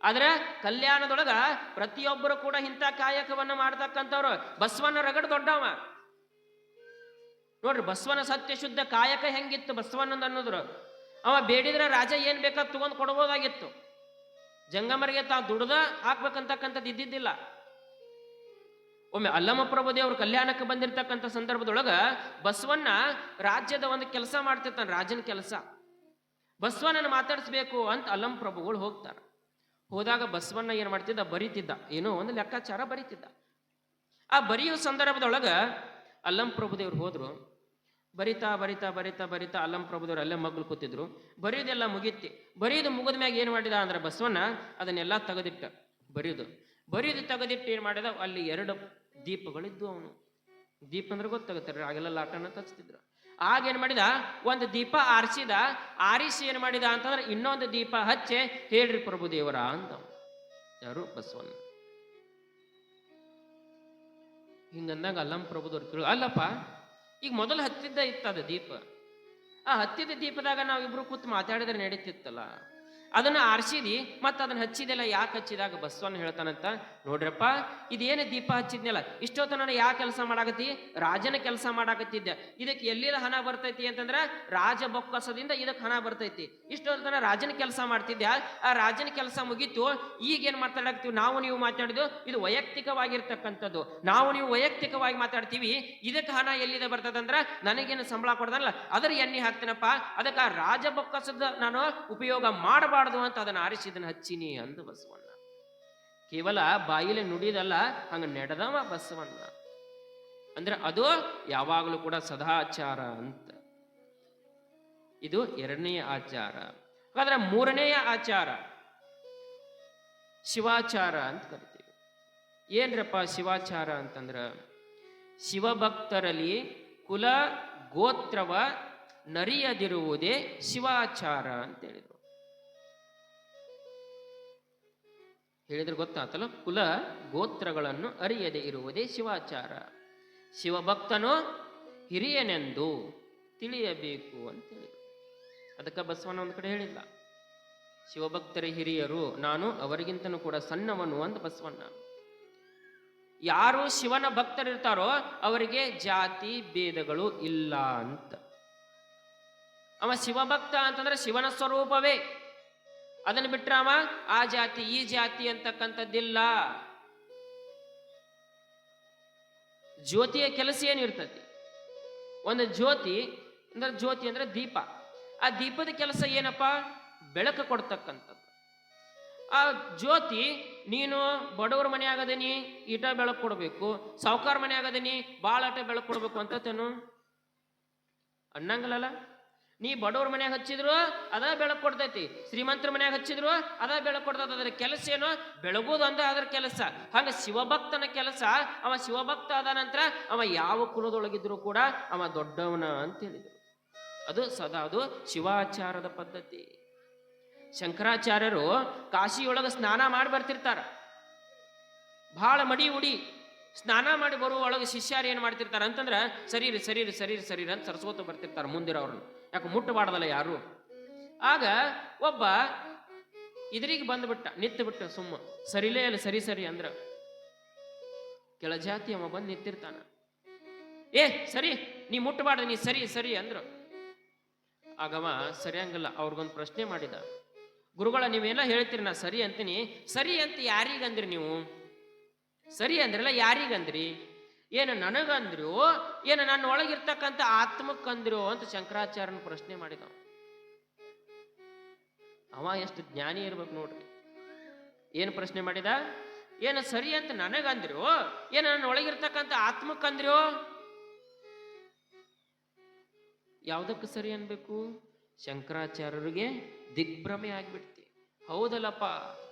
ಆದ್ರೆ ಕಲ್ಯಾಣದೊಳಗ ಪ್ರತಿಯೊಬ್ಬರು ಕೂಡ ಇಂಥ ಕಾಯಕವನ್ನ ಮಾಡ್ತಕ್ಕಂಥವ್ರು. ಬಸವಣ್ಣ ರಗಡ್ ದೊಡ್ಡವ ನೋಡ್ರಿ. ಬಸವನ ಸತ್ಯ ಶುದ್ಧ ಕಾಯಕ ಹೆಂಗಿತ್ತು ಬಸವಣ್ಣಂದ ಅನ್ನೋದ್ರು? ಅವ ಬೇಡಿದ್ರೆ ರಾಜ ಏನ್ ಬೇಕಾದ್ ತಗೊಂಡ್ ಕೊಡ್ಬೋದಾಗಿತ್ತು. ಜಂಗಮರಿಗೆ ತಾವು ದುಡ್ದ ಹಾಕ್ಬೇಕಂತಕ್ಕಂಥದ್ದು ಇದ್ದಿದ್ದಿಲ್ಲ. ಒಮ್ಮೆ ಅಲ್ಲಮ ಪ್ರಭು ದೇವರು ಕಲ್ಯಾಣಕ್ಕೆ ಬಂದಿರತಕ್ಕಂಥ ಸಂದರ್ಭದೊಳಗ ಬಸವಣ್ಣ ರಾಜ್ಯದ ಒಂದು ಕೆಲಸ ಮಾಡ್ತಿರ್ತಾನೆ, ರಾಜನ ಕೆಲಸ. ಬಸವಣ್ಣನ ಮಾತಾಡಿಸ್ಬೇಕು ಅಂತ ಅಲ್ಲಮ ಪ್ರಭುಗಳು ಹೋಗ್ತಾರ. ಹೋದಾಗ ಬಸವಣ್ಣ ಏನ್ ಮಾಡ್ತಿದ್ದ? ಬರೀತಿದ್ದ, ಏನೋ ಒಂದು ಲೆಕ್ಕಾಚಾರ ಬರೀತಿದ್ದ. ಆ ಬರೆಯುವ ಸಂದರ್ಭದೊಳಗ ಅಲ್ಲಂ ಪ್ರಭುದೇವ್ರು ಹೋದ್ರು. ಬರಿತಾ ಬರಿತಾ ಬರಿತಾ ಬರಿತಾ ಅಲ್ಲಂ ಪ್ರಭುದೇವ್ರು ಅಲ್ಲೇ ಮಗ್ಳು ಕೂತಿದ್ರು. ಬರೆಯೋದೆಲ್ಲ ಮುಗಿತಿ. ಬರೆಯೋದು ಮುಗಿದ ಮ್ಯಾಗ ಏನ್ ಮಾಡಿದ ಅಂದ್ರೆ ಬಸವಣ್ಣ ಅದನ್ನೆಲ್ಲ ತೆಗೆದಿಟ್ಟ. ಬರೆಯೋದು ತೆಗೆದಿಟ್ಟು ಏನ್ ಮಾಡಿದ? ಅಲ್ಲಿ 2 ದೀಪಗಳಿದ್ದು. ಅವನು ದೀಪ ಅಂದ್ರೆ ಗೊತ್ತಾಗುತ್ತಾರೆ, ಆಗೆಲ್ಲ ಲಾಟನ ಹಚ್ತಿದ್ರು. ಆಗ ಏನ್ ಮಾಡಿದ? ಒಂದು ದೀಪ ಆರಿಸಿದ. ಆರಿಸಿ ಏನ್ ಮಾಡಿದ ಅಂತಂದ್ರೆ ಇನ್ನೊಂದು ದೀಪ ಹಚ್ಚೆ ಹೇಳ್ರಿ ಪ್ರಭುದೇವರ ಅಂತ. ಯಾರು? ಬಸವಣ್ಣ. ಹಿಂಗಂದಾಗ ಅಲ್ಲಂ ಪ್ರಭುದವ್ರು ಕೇಳು, ಅಲ್ಲಪ್ಪ ಈಗ ಮೊದಲು ಹತ್ತಿದ್ದ ಇತ್ತದ ದೀಪ, ಆ ಹತ್ತಿದ ದೀಪದಾಗ ನಾವಿಬ್ರು ಕೂತ್ ಮಾತಾಡಿದ್ರೆ ನಡೀತಿತ್ತಲ್ಲ, ಅದನ್ನ ಆರಿಸಿದಿ ಮತ್ತೆ ಅದನ್ನ ಹಚ್ಚಿದೆಲ್ಲ ಯಾಕೆ ಹಚ್ಚಿದಾಗ ಬಸವಣ್ಣ ಹೇಳ್ತಾನಂತ, ನೋಡ್ರಪ್ಪ ಇದೇನು ದೀಪ ಹಚ್ಚಿದ್ನಲ್ಲ ಇಷ್ಟೊತ್ತು ನಾನು ಯಾ ಕೆಲಸ ಮಾಡಾಕತ್ತಿ? ರಾಜನ ಕೆಲಸ ಮಾಡಾಕತ್ತಿದ್ದೆ. ಇದಕ್ಕೆ ಎಲ್ಲಿದ ಹಣ ಬರ್ತೈತಿ ಅಂತಂದ್ರ ರಾಜ ಬೊಕ್ಕಸದಿಂದ ಇದಕ್ಕೆ ಹಣ ಬರ್ತೈತಿ. ಇಷ್ಟೊತ್ತನ ರಾಜನ ಕೆಲಸ ಮಾಡ್ತಿದ್ದೆ. ಆ ರಾಜನ ಕೆಲಸ ಮುಗೀತು. ಈಗೇನ್ ಮಾತಾಡಕ್ತೀವಿ? ನಾವು ನೀವು ಮಾತಾಡಿದ್ದು ಇದು ವೈಯಕ್ತಿಕವಾಗಿರ್ತಕ್ಕಂಥದ್ದು. ನಾವು ನೀವು ವೈಯಕ್ತಿಕವಾಗಿ ಮಾತಾಡ್ತೀವಿ. ಇದಕ್ಕೆ ಹಣ ಎಲ್ಲಿದ ಬರ್ತದಂದ್ರ ನನಗೇನು ಸಂಬಳ ಕೊಡದಲ್ಲ, ಅದ್ರ ಎಣ್ಣೆ ಹಾಕ್ತೀನಪ್ಪ. ಅದಕ್ಕೆ ಆ ರಾಜ ಬೊಕ್ಕಸದ ನಾನು ಉಪಯೋಗ ಮಾಡಬಾರ್ದು ಅಂತ ಅದನ್ನ ಆರಿಸಿ ಇದನ್ನ ಹಚ್ಚಿನಿ ಅಂದ ಬಸವಣ್ಣ. ಕೇವಲ ಬಾಯಿಲೆ ನುಡಿದಲ್ಲ, ಹಂಗ ನಡೆದವ ಬಸವಣ್ಣ. ಅಂದ್ರೆ ಅದು ಯಾವಾಗಲೂ ಕೂಡ ಸದಾಚಾರ ಅಂತ. ಇದು 2ನೇ ಆಚಾರ. ಹಾಗಾದ್ರೆ 3ನೆಯ ಆಚಾರ ಶಿವಾಚಾರ ಅಂತ ಕರಿತೀವಿ. ಏನ್ರಪ್ಪ ಶಿವಾಚಾರ ಅಂತಂದ್ರ ಶಿವಭಕ್ತರಲ್ಲಿ ಕುಲ ಗೋತ್ರವ ನರಿಯದಿರುವುದೇ ಶಿವಾಚಾರ ಅಂತ ಹೇಳಿದ್ರು. ಹೇಳಿದ್ರೆ ಗೊತ್ತಾತಲ್ಲ, ಕುಲ ಗೋತ್ರಗಳನ್ನು ಅರಿಯದೆ ಇರುವುದೇ ಶಿವಾಚಾರ. ಶಿವಭಕ್ತನು ಹಿರಿಯನೆಂದು ತಿಳಿಯಬೇಕು ಅಂತ ಹೇಳಿದ್ರು. ಅದಕ್ಕೆ ಬಸವಣ್ಣ ಒಂದು ಕಡೆ ಹೇಳಿಲ್ಲ, ಶಿವಭಕ್ತರ ಹಿರಿಯರು, ನಾನು ಅವರಿಗಿಂತನೂ ಕೂಡ ಸಣ್ಣವನು ಅಂತ ಬಸವಣ್ಣ. ಯಾರು ಶಿವನ ಭಕ್ತರಿರ್ತಾರೋ ಅವರಿಗೆ ಜಾತಿ ಭೇದಗಳು ಇಲ್ಲ ಅಂತ. ಅವ ಶಿವಭಕ್ತ ಅಂತಂದ್ರೆ ಶಿವನ ಸ್ವರೂಪವೇ. ಅದನ್ನು ಬಿಟ್ರೆ ಅವ ಆ ಜಾತಿ ಈ ಜಾತಿ ಅಂತಕ್ಕಂಥದ್ದಿಲ್ಲ. ಜ್ಯೋತಿಯ ಕೆಲಸ ಏನಿರ್ತತಿ? ಒಂದು ಜ್ಯೋತಿ ಅಂದ್ರೆ ದೀಪ. ಆ ದೀಪದ ಕೆಲಸ ಏನಪ್ಪ? ಬೆಳಕು ಕೊಡ್ತಕ್ಕಂಥದ್ದು. ಆ ಜ್ಯೋತಿ ನೀನು ಬಡವ್ರ ಮನೆ ಆಗದೀನಿ ಈಟ ಬೆಳಕು ಕೊಡಬೇಕು, ಸಾವುಕಾರ ಮನೆ ಆಗದೀನಿ ಭಾಳ ಆಟ ಬೆಳಕು ಕೊಡ್ಬೇಕು ಅಂತತೇನು ಅನ್ನಂಗಲ್ಲ. ನೀ ಬಡವ್ರ ಮನ್ಯಾಗ ಹಚ್ಚಿದ್ರು ಅದ ಬೆಳಕು ಕೊಡ್ತೈತಿ, ಶ್ರೀಮಂತರ ಮನ್ಯಾಗ ಹಚ್ಚಿದ್ರು ಅದ ಬೆಳಕು ಕೊಡ್ತೈತಿ. ಅದ್ರ ಕೆಲಸ ಏನು? ಬೆಳಗೋದು ಅಂದ ಅದ್ರ ಕೆಲಸ. ಹಂಗ ಶಿವಭಕ್ತನ ಕೆಲಸ, ಅವ ಶಿವಭಕ್ತ ಆದ ನಂತರ ಅವ ಯಾವ ಕುಲದೊಳಗಿದ್ರು ಕೂಡ ಅವ ದೊಡ್ಡವನ ಅಂತ ಹೇಳಿದ್ರು. ಅದು ಶಿವಾಚಾರದ ಪದ್ಧತಿ. ಶಂಕರಾಚಾರ್ಯರು ಕಾಶಿಯೊಳಗ ಸ್ನಾನ ಮಾಡಿ ಬರ್ತಿರ್ತಾರ. ಬಹಳ ಮಡಿ ಉಡಿ ಸ್ನಾನ ಮಾಡಿ ಬರುವ ಒಳಗೆ ಶಿಷ್ಯರು ಏನ್ ಮಾಡ್ತಿರ್ತಾರ ಅಂತಂದ್ರ ಸರೀರಿ ಸರೀರಿ ಸರೀರಿ ಸರೀರಿ ಅಂತ ಸರ್ಸ್ಕೋತ ಬರ್ತಿರ್ತಾರ ಮುಂದಿರೋರ್ನು. ಯಾಕೆ ಮುಟ್ಟಬಾರ್ದಲ್ಲ ಯಾರು. ಆಗ ಒಬ್ಬ ಇದ್ರಿಗೆ ಬಂದ್ಬಿಟ್ಟ, ನಿತ್ತು ಬಿಟ್ಟ ಸುಮ್ಮ ಸರಿಲೇ ಅಲ್ಲ ಸರಿ ಸರಿ ಅಂದ್ರ ಕೆಳಜಾತಿ ಅವ ಬಂದು ನಿಂತಿರ್ತಾನ. ಏ ಸರಿ ನೀ ಮುಟ್ಟಬಾರ್ದು, ನೀ ಸರಿ ಸರಿ ಅಂದ್ರು. ಆಗವ ಸರಿಯಂಗಲ್ಲ. ಅವ್ರಿಗೊಂದು ಪ್ರಶ್ನೆ ಮಾಡಿದ, ಗುರುಗಳ ನೀವೆಲ್ಲ ಹೇಳ್ತೀರಿ ನಾ ಸರಿ ಅಂತೀನಿ, ಸರಿ ಅಂತ ಯಾರಿಗಂದ್ರಿ ನೀವು? ಸರಿ ಅಂದ್ರಲ್ಲ, ಯಾರಿಗಂದ್ರಿ? ಏನು ನನಗಂದ್ರು, ಏನು ನನ್ನ ಒಳಗಿರ್ತಕ್ಕಂಥ ಆತ್ಮಕ್ಕಂದ್ರು ಅಂತ ಶಂಕರಾಚಾರ್ಯನ ಪ್ರಶ್ನೆ ಮಾಡಿದ. ಅವ ಎಷ್ಟು ಜ್ಞಾನಿ ಇರ್ಬೇಕು ನೋಡ್ರಿ. ಏನು ಪ್ರಶ್ನೆ ಮಾಡಿದ? ಏನು ಸರಿ ಅಂತ ನನಗಂದ್ರು, ಏನು ನನ್ನ ಒಳಗಿರ್ತಕ್ಕಂಥ ಆತ್ಮಕ್ಕಂದ್ರು? ಯಾವುದಕ್ಕೆ ಸರಿ ಅನ್ಬೇಕು? ಶಂಕರಾಚಾರ್ಯರಿಗೆ ದಿಗ್ಭ್ರಮೆ ಆಗ್ಬಿಡ್ತಿ. ಹೌದಲ್ಲಪ್ಪ,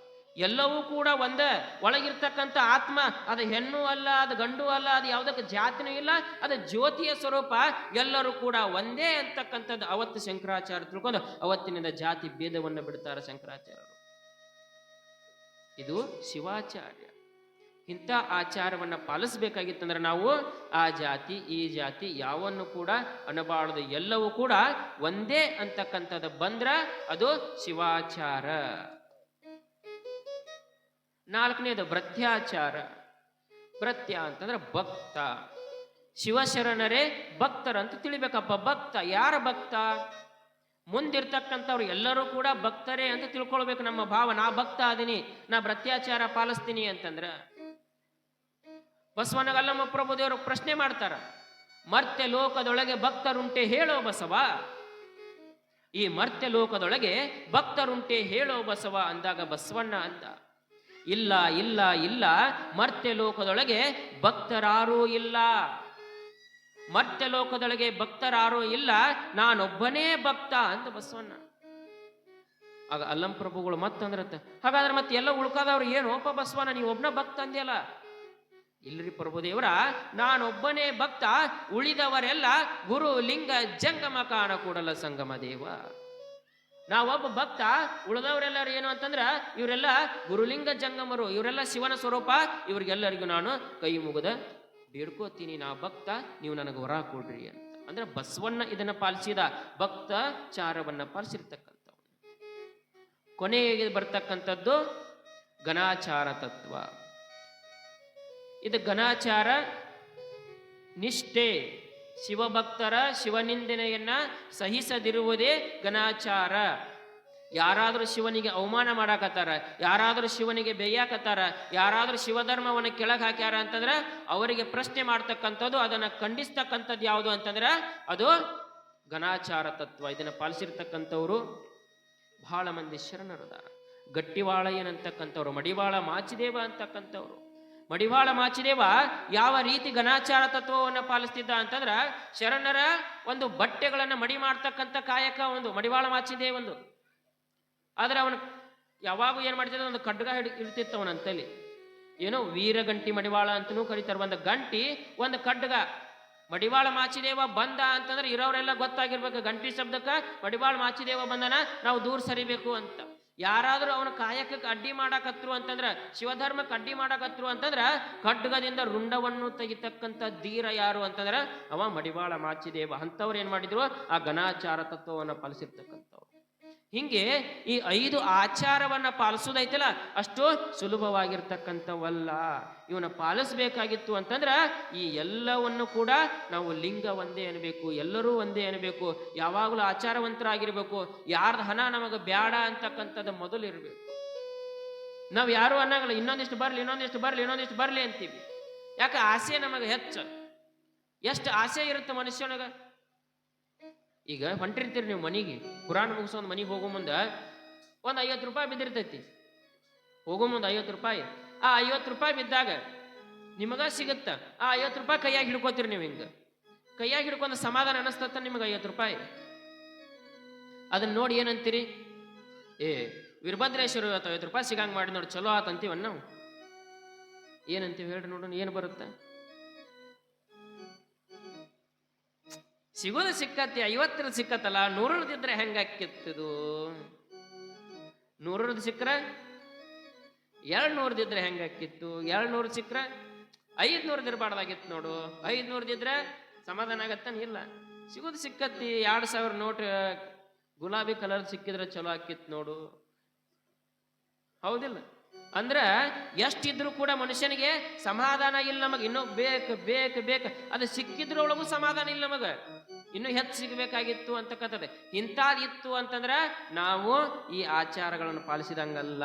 ಎಲ್ಲವೂ ಕೂಡ ಒಂದೇ. ಒಳಗಿರ್ತಕ್ಕಂಥ ಆತ್ಮ ಅದು ಹೆಣ್ಣು ಅಲ್ಲ, ಅದು ಗಂಡು ಅಲ್ಲ, ಅದು ಯಾವುದಕ್ಕೆ ಜಾತಿನೂ ಇಲ್ಲ, ಅದು ಜ್ಯೋತಿಯ ಸ್ವರೂಪ, ಎಲ್ಲರೂ ಕೂಡ ಒಂದೇ ಅಂತಕ್ಕಂಥದ್ದು ಅವತ್ತು ಶಂಕರಾಚಾರ್ಯ ತಿಳ್ಕೊಂಡು ಅವತ್ತಿನಿಂದ ಜಾತಿ ಭೇದವನ್ನು ಬಿಡ್ತಾರೆ ಶಂಕರಾಚಾರ್ಯರು. ಇದು ಶಿವಾಚಾರ್ಯ. ಇಂಥ ಆಚಾರವನ್ನು ಪಾಲಿಸಬೇಕಾಗಿತ್ತಂದ್ರೆ ನಾವು ಆ ಜಾತಿ ಈ ಜಾತಿ ಯಾವನ್ನು ಕೂಡ ಅನ್ನಬಾರದು, ಎಲ್ಲವೂ ಕೂಡ ಒಂದೇ ಅಂತಕ್ಕಂಥದ್ದು ಬಂದ್ರ ಅದು ಶಿವಾಚಾರ. ನಾಲ್ಕನೇದು ಭೃತ್ಯಾಚಾರ. ಭೃತ್ಯ ಅಂತಂದ್ರೆ ಭಕ್ತ. ಶಿವಶರಣರೇ ಭಕ್ತರಂತ ತಿಳಿಬೇಕಪ್ಪ. ಭಕ್ತ ಯಾರ ಭಕ್ತ? ಮುಂದಿರ್ತಕ್ಕಂಥವ್ರು ಎಲ್ಲರೂ ಕೂಡ ಭಕ್ತರೇ ಅಂತ ತಿಳ್ಕೊಳ್ಬೇಕು ನಮ್ಮ ಭಾವ. ನಾ ಭಕ್ತ ಅದೀನಿ, ನಾ ಭೃತ್ಯಾಚಾರ ಪಾಲಿಸ್ತೀನಿ ಅಂತಂದ್ರ ಬಸವನ ಗಲ್ಲಮ್ಮ ಪ್ರಭುದೇವರು ಪ್ರಶ್ನೆ ಮಾಡ್ತಾರ, ಮರ್ತ್ಯ ಲೋಕದೊಳಗೆ ಭಕ್ತರುಂಟೆ ಹೇಳೋ ಬಸವ. ಈ ಮರ್ತ್ಯ ಲೋಕದೊಳಗೆ ಭಕ್ತರುಂಟೆ ಹೇಳೋ ಬಸವ ಅಂದಾಗ ಬಸವಣ್ಣ ಅಂದ, ಇಲ್ಲ ಇಲ್ಲ ಇಲ್ಲ, ಮರ್ತ್ಯ ಲೋಕದೊಳಗೆ ಭಕ್ತರಾರೂ ಇಲ್ಲ. ಮರ್ತ್ಯ ಲೋಕದೊಳಗೆ ಭಕ್ತರಾರೂ ಇಲ್ಲ, ನಾನೊಬ್ಬನೇ ಭಕ್ತ ಅಂತ ಬಸವಣ್ಣ. ಆಗ ಅಲ್ಲಂ ಪ್ರಭುಗಳು ಮತ್ತಂದ್ರತ್ತ, ಹಾಗಾದ್ರೆ ಮತ್ತೆ ಎಲ್ಲ ಉಳ್ಕಾದವ್ರು ಏನು ಒಬ್ಬ ಬಸವಣ್ಣ ನೀವು ಒಬ್ಬನ ಭಕ್ತ ಅಂದ್ಯಲ್ಲ? ಇಲ್ರಿ ಪ್ರಭುದೇವರ, ನಾನೊಬ್ಬನೇ ಭಕ್ತ, ಉಳಿದವರೆಲ್ಲ ಗುರು ಲಿಂಗ ಜಂಗಮ ಕಾಣ ಕೂಡಲ ಸಂಗಮ ದೇವ. ನಾವೊಬ್ಬ ಭಕ್ತ, ಉಳಿದವರೆಲ್ಲರೂ ಏನು ಅಂತಂದ್ರ ಇವರೆಲ್ಲ ಗುರುಲಿಂಗ ಜಂಗಮರು, ಇವರೆಲ್ಲ ಶಿವನ ಸ್ವರೂಪ, ಇವ್ರಿಗೆಲ್ಲರಿಗೂ ನಾನು ಕೈ ಮುಗಿದ ಬೇಡ್ಕೋತೀನಿ, ನಾ ಭಕ್ತ, ನೀವು ನನಗೆ ವರ ಕೊಡ್ರಿ ಅಂತ. ಅಂದ್ರೆ ಬಸವಣ್ಣ ಇದನ್ನ ಪಾಲಿಸಿದ, ಭಕ್ತಚಾರವನ್ನ ಪಾಲಿಸಿರ್ತಕ್ಕಂಥವ್ರು. ಕೊನೆಗೆ ಬರ್ತಕ್ಕಂಥದ್ದು ಘನಾಚಾರ ತತ್ವ. ಇದು ಘನಾಚಾರ ನಿಷ್ಠೆ. ಶಿವಭಕ್ತರ ಶಿವನಿಂದನೆಯನ್ನ ಸಹಿಸದಿರುವುದೇ ಘನಾಚಾರ. ಯಾರಾದರೂ ಶಿವನಿಗೆ ಅವಮಾನ ಮಾಡಾಕತ್ತಾರ, ಯಾರಾದರೂ ಶಿವನಿಗೆ ಬೇಯಾಕತ್ತಾರ, ಯಾರಾದರೂ ಶಿವಧರ್ಮವನ್ನು ಕೆಳಗೆ ಹಾಕ್ಯಾರ ಅಂತಂದ್ರೆ ಅವರಿಗೆ ಪ್ರಶ್ನೆ ಮಾಡ್ತಕ್ಕಂಥದ್ದು, ಅದನ್ನು ಖಂಡಿಸ್ತಕ್ಕಂಥದ್ದು ಯಾವುದು ಅಂತಂದ್ರೆ ಅದು ಘನಾಚಾರ ತತ್ವ. ಇದನ್ನು ಪಾಲಿಸಿರ್ತಕ್ಕಂಥವ್ರು ಬಹಳ ಮಂದಿ ಶರಣರದಾರ. ಗಟ್ಟಿವಾಳಯ್ಯನಂತಕ್ಕಂಥವ್ರು, ಮಡಿವಾಳ ಮಾಚಿದೇವ ಅಂತಕ್ಕಂಥವ್ರು. ಮಡಿವಾಳ ಮಾಚಿದೇವ ಯಾವ ರೀತಿ ಘನಾಚಾರ ತತ್ವವನ್ನು ಪಾಲಿಸ್ತಿದ್ದ ಅಂತಂದ್ರ, ಶರಣರ ಒಂದು ಬಟ್ಟೆಗಳನ್ನು ಮಡಿ ಮಾಡ್ತಕ್ಕಂಥ ಕಾಯಕ ಒಂದು ಮಡಿವಾಳ ಮಾಚಿದೇವ ಒಂದು. ಆದ್ರೆ ಅವನು ಯಾವಾಗ ಏನ್ ಮಾಡ್ತಿದ್ದ, ಒಂದು ಖಡ್ಗ ಇಡ್ತಿತ್ತು ಅವನಂತಲ್ಲಿ. ಏನೋ ವೀರಗಂಟಿ ಮಡಿವಾಳ ಅಂತನೂ ಕರೀತಾರೆ. ಒಂದು ಗಂಟಿ ಒಂದು ಖಡ್ಗ. ಮಡಿವಾಳ ಮಾಚಿದೇವ ಬಂದ ಅಂತಂದ್ರೆ ಇರೋರೆಲ್ಲ ಗೊತ್ತಾಗಿರ್ಬೇಕು, ಗಂಟಿ ಶಬ್ದಕ್ಕ ಮಡಿವಾಳ ಮಾಚಿದೇವ ಬಂದನ, ನಾವು ದೂರ ಸರಿಬೇಕು ಅಂತ. ಯಾರಾದ್ರೂ ಅವನ ಕಾಯಕಕ್ಕೆ ಅಡ್ಡಿ ಮಾಡಾಕತ್ರು ಅಂತಂದ್ರ, ಶಿವಧರ್ಮಕ್ಕೆ ಅಡ್ಡಿ ಮಾಡಾಕತ್ರು ಅಂತಂದ್ರ ಖಡ್ಗದಿಂದ ರುಂಡವನ್ನು ತೆಗಿತಕ್ಕಂಥ ಧೀರ ಯಾರು ಅಂತಂದ್ರ ಅವ ಮಡಿವಾಳ ಮಾಚಿದೇವ. ಅಂಥವ್ರು ಏನ್ ಮಾಡಿದ್ರು, ಆ ಘನಾಚಾರ ತತ್ವವನ್ನು ಪಾಲಿಸಿರ್ತಕ್ಕಂಥವ್ರು. ಹಿಂಗೆ ಈ 5 ಆಚಾರವನ್ನ ಪಾಲಿಸೋದೈತಲ್ಲ ಅಷ್ಟು ಸುಲಭವಾಗಿರ್ತಕ್ಕಂಥವಲ್ಲ. ಇವನ್ನ ಪಾಲಿಸ್ಬೇಕಾಗಿತ್ತು ಅಂತಂದ್ರ ಈ ಎಲ್ಲವನ್ನು ಕೂಡ ನಾವು ಲಿಂಗ ಒಂದೇ ಅನ್ಬೇಕು, ಎಲ್ಲರೂ ಒಂದೇ ಅನ್ಬೇಕು, ಯಾವಾಗಲೂ ಆಚಾರವಂತರಾಗಿರ್ಬೇಕು. ಯಾರ್ದು ಹಣ ನಮಗೆ ಬ್ಯಾಡ ಅಂತಕ್ಕಂಥದ್ದು ಮೊದಲು ಇರಬೇಕು. ನಾವು ಯಾರು ಅನ್ನಂಗಿಲ್ಲ, ಇನ್ನೊಂದಿಷ್ಟು ಬರ್ಲಿ ಇನ್ನೊಂದಿಷ್ಟು ಬರ್ಲಿ ಇನ್ನೊಂದಿಷ್ಟು ಬರ್ಲಿ ಅಂತೀವಿ. ಯಾಕೆ? ಆಸೆ ನಮಗೆ ಹೆಚ್ಚು. ಎಷ್ಟು ಆಸೆ ಇರುತ್ತೆ ಮನುಷ್ಯನಿಗೆ. ಈಗ ಹೊಂಟಿರ್ತೀರಿ ನೀವು ಮನೆಗೆ, ಪುರಾಣ ಮುಗಿಸೋದು ಮನೆಗೆ ಹೋಗೋ ಮುಂದೆ ಒಂದು 50 ರೂಪಾಯಿ ಬಿದ್ದಿರ್ತೈತಿ. ಹೋಗೋ ಮುಂದೆ 50 ರೂಪಾಯಿ. ಆ 50 ರೂಪಾಯಿ ಬಿದ್ದಾಗ ನಿಮಗ ಸಿಗುತ್ತ. ಆ 50 ರೂಪಾಯಿ ಕೈಯಾಗಿ ಹಿಡ್ಕೋತೀರಿ ನೀವು. ಹಿಂಗೆ ಕೈಯಾಗಿ ಹಿಡ್ಕೊಂಡು ಸಮಾಧಾನ ಅನಿಸ್ತತ್ತ ನಿಮಗೆ 50 ರೂಪಾಯಿ. ಅದನ್ನ ನೋಡಿ ಏನಂತೀರಿ? ವೀರಭದ್ರೇಶ್ವರ 50 ರೂಪಾಯಿ ಸಿಗಂಗ್ ಮಾಡಿ ನೋಡಿ, ಚಲೋ ಆತಂತೀವನ್ನ ನಾವು. ಏನಂತೀವಿ ಹೇಳ್ರಿ ನೋಡೋಣ, ಏನು ಬರುತ್ತೆ? ಸಿಗೋದು ಸಿಕ್ಕತ್ತಿ, 50 ಸಿಕ್ಕತ್ತಲ್ಲ, 100 ಹೆಂಗಾಕಿತ್ತದು? 100 ಸಿಕ್ಕರೆ 200 ಹೆಂಗಾಕಿತ್ತು? 200 ಸಿಕ್ಕರೆ 500 ಇರಬಾರ್ದಾಗಿತ್ತು ನೋಡು. 500 ಸಮಾಧಾನ ಆಗತ್ತಾನ? ಇಲ್ಲ. ಸಿಗೋದು ಸಿಕ್ಕತ್ತಿ, 2000 ನೋಟ್ ಗುಲಾಬಿ ಕಲರ್ ಸಿಕ್ಕಿದ್ರೆ ಚಲೋ ಆಕಿತ್ತು ನೋಡು. ಹೌದಿಲ್ಲ? ಅಂದ್ರ ಎಷ್ಟಿದ್ರು ಕೂಡ ಮನುಷ್ಯನಿಗೆ ಸಮಾಧಾನ ಇಲ್ಲ. ನಮಗೆ ಇನ್ನೂ ಬೇಕು ಬೇಕು ಬೇಕು. ಅದು ಸಿಕ್ಕಿದ್ರೊಳಗೂ ಸಮಾಧಾನ ಇಲ್ಲ ನಮಗ. ಇನ್ನೂ ಹೆಚ್ಚು ಸಿಗಬೇಕಾಗಿತ್ತು ಅಂತಕ್ಕಂಥದ್ದು. ಇಂಥದಿತ್ತು ಅಂತಂದ್ರೆ ನಾವು ಈ ಆಚಾರಗಳನ್ನು ಪಾಲಿಸಿದಂಗಲ್ಲ.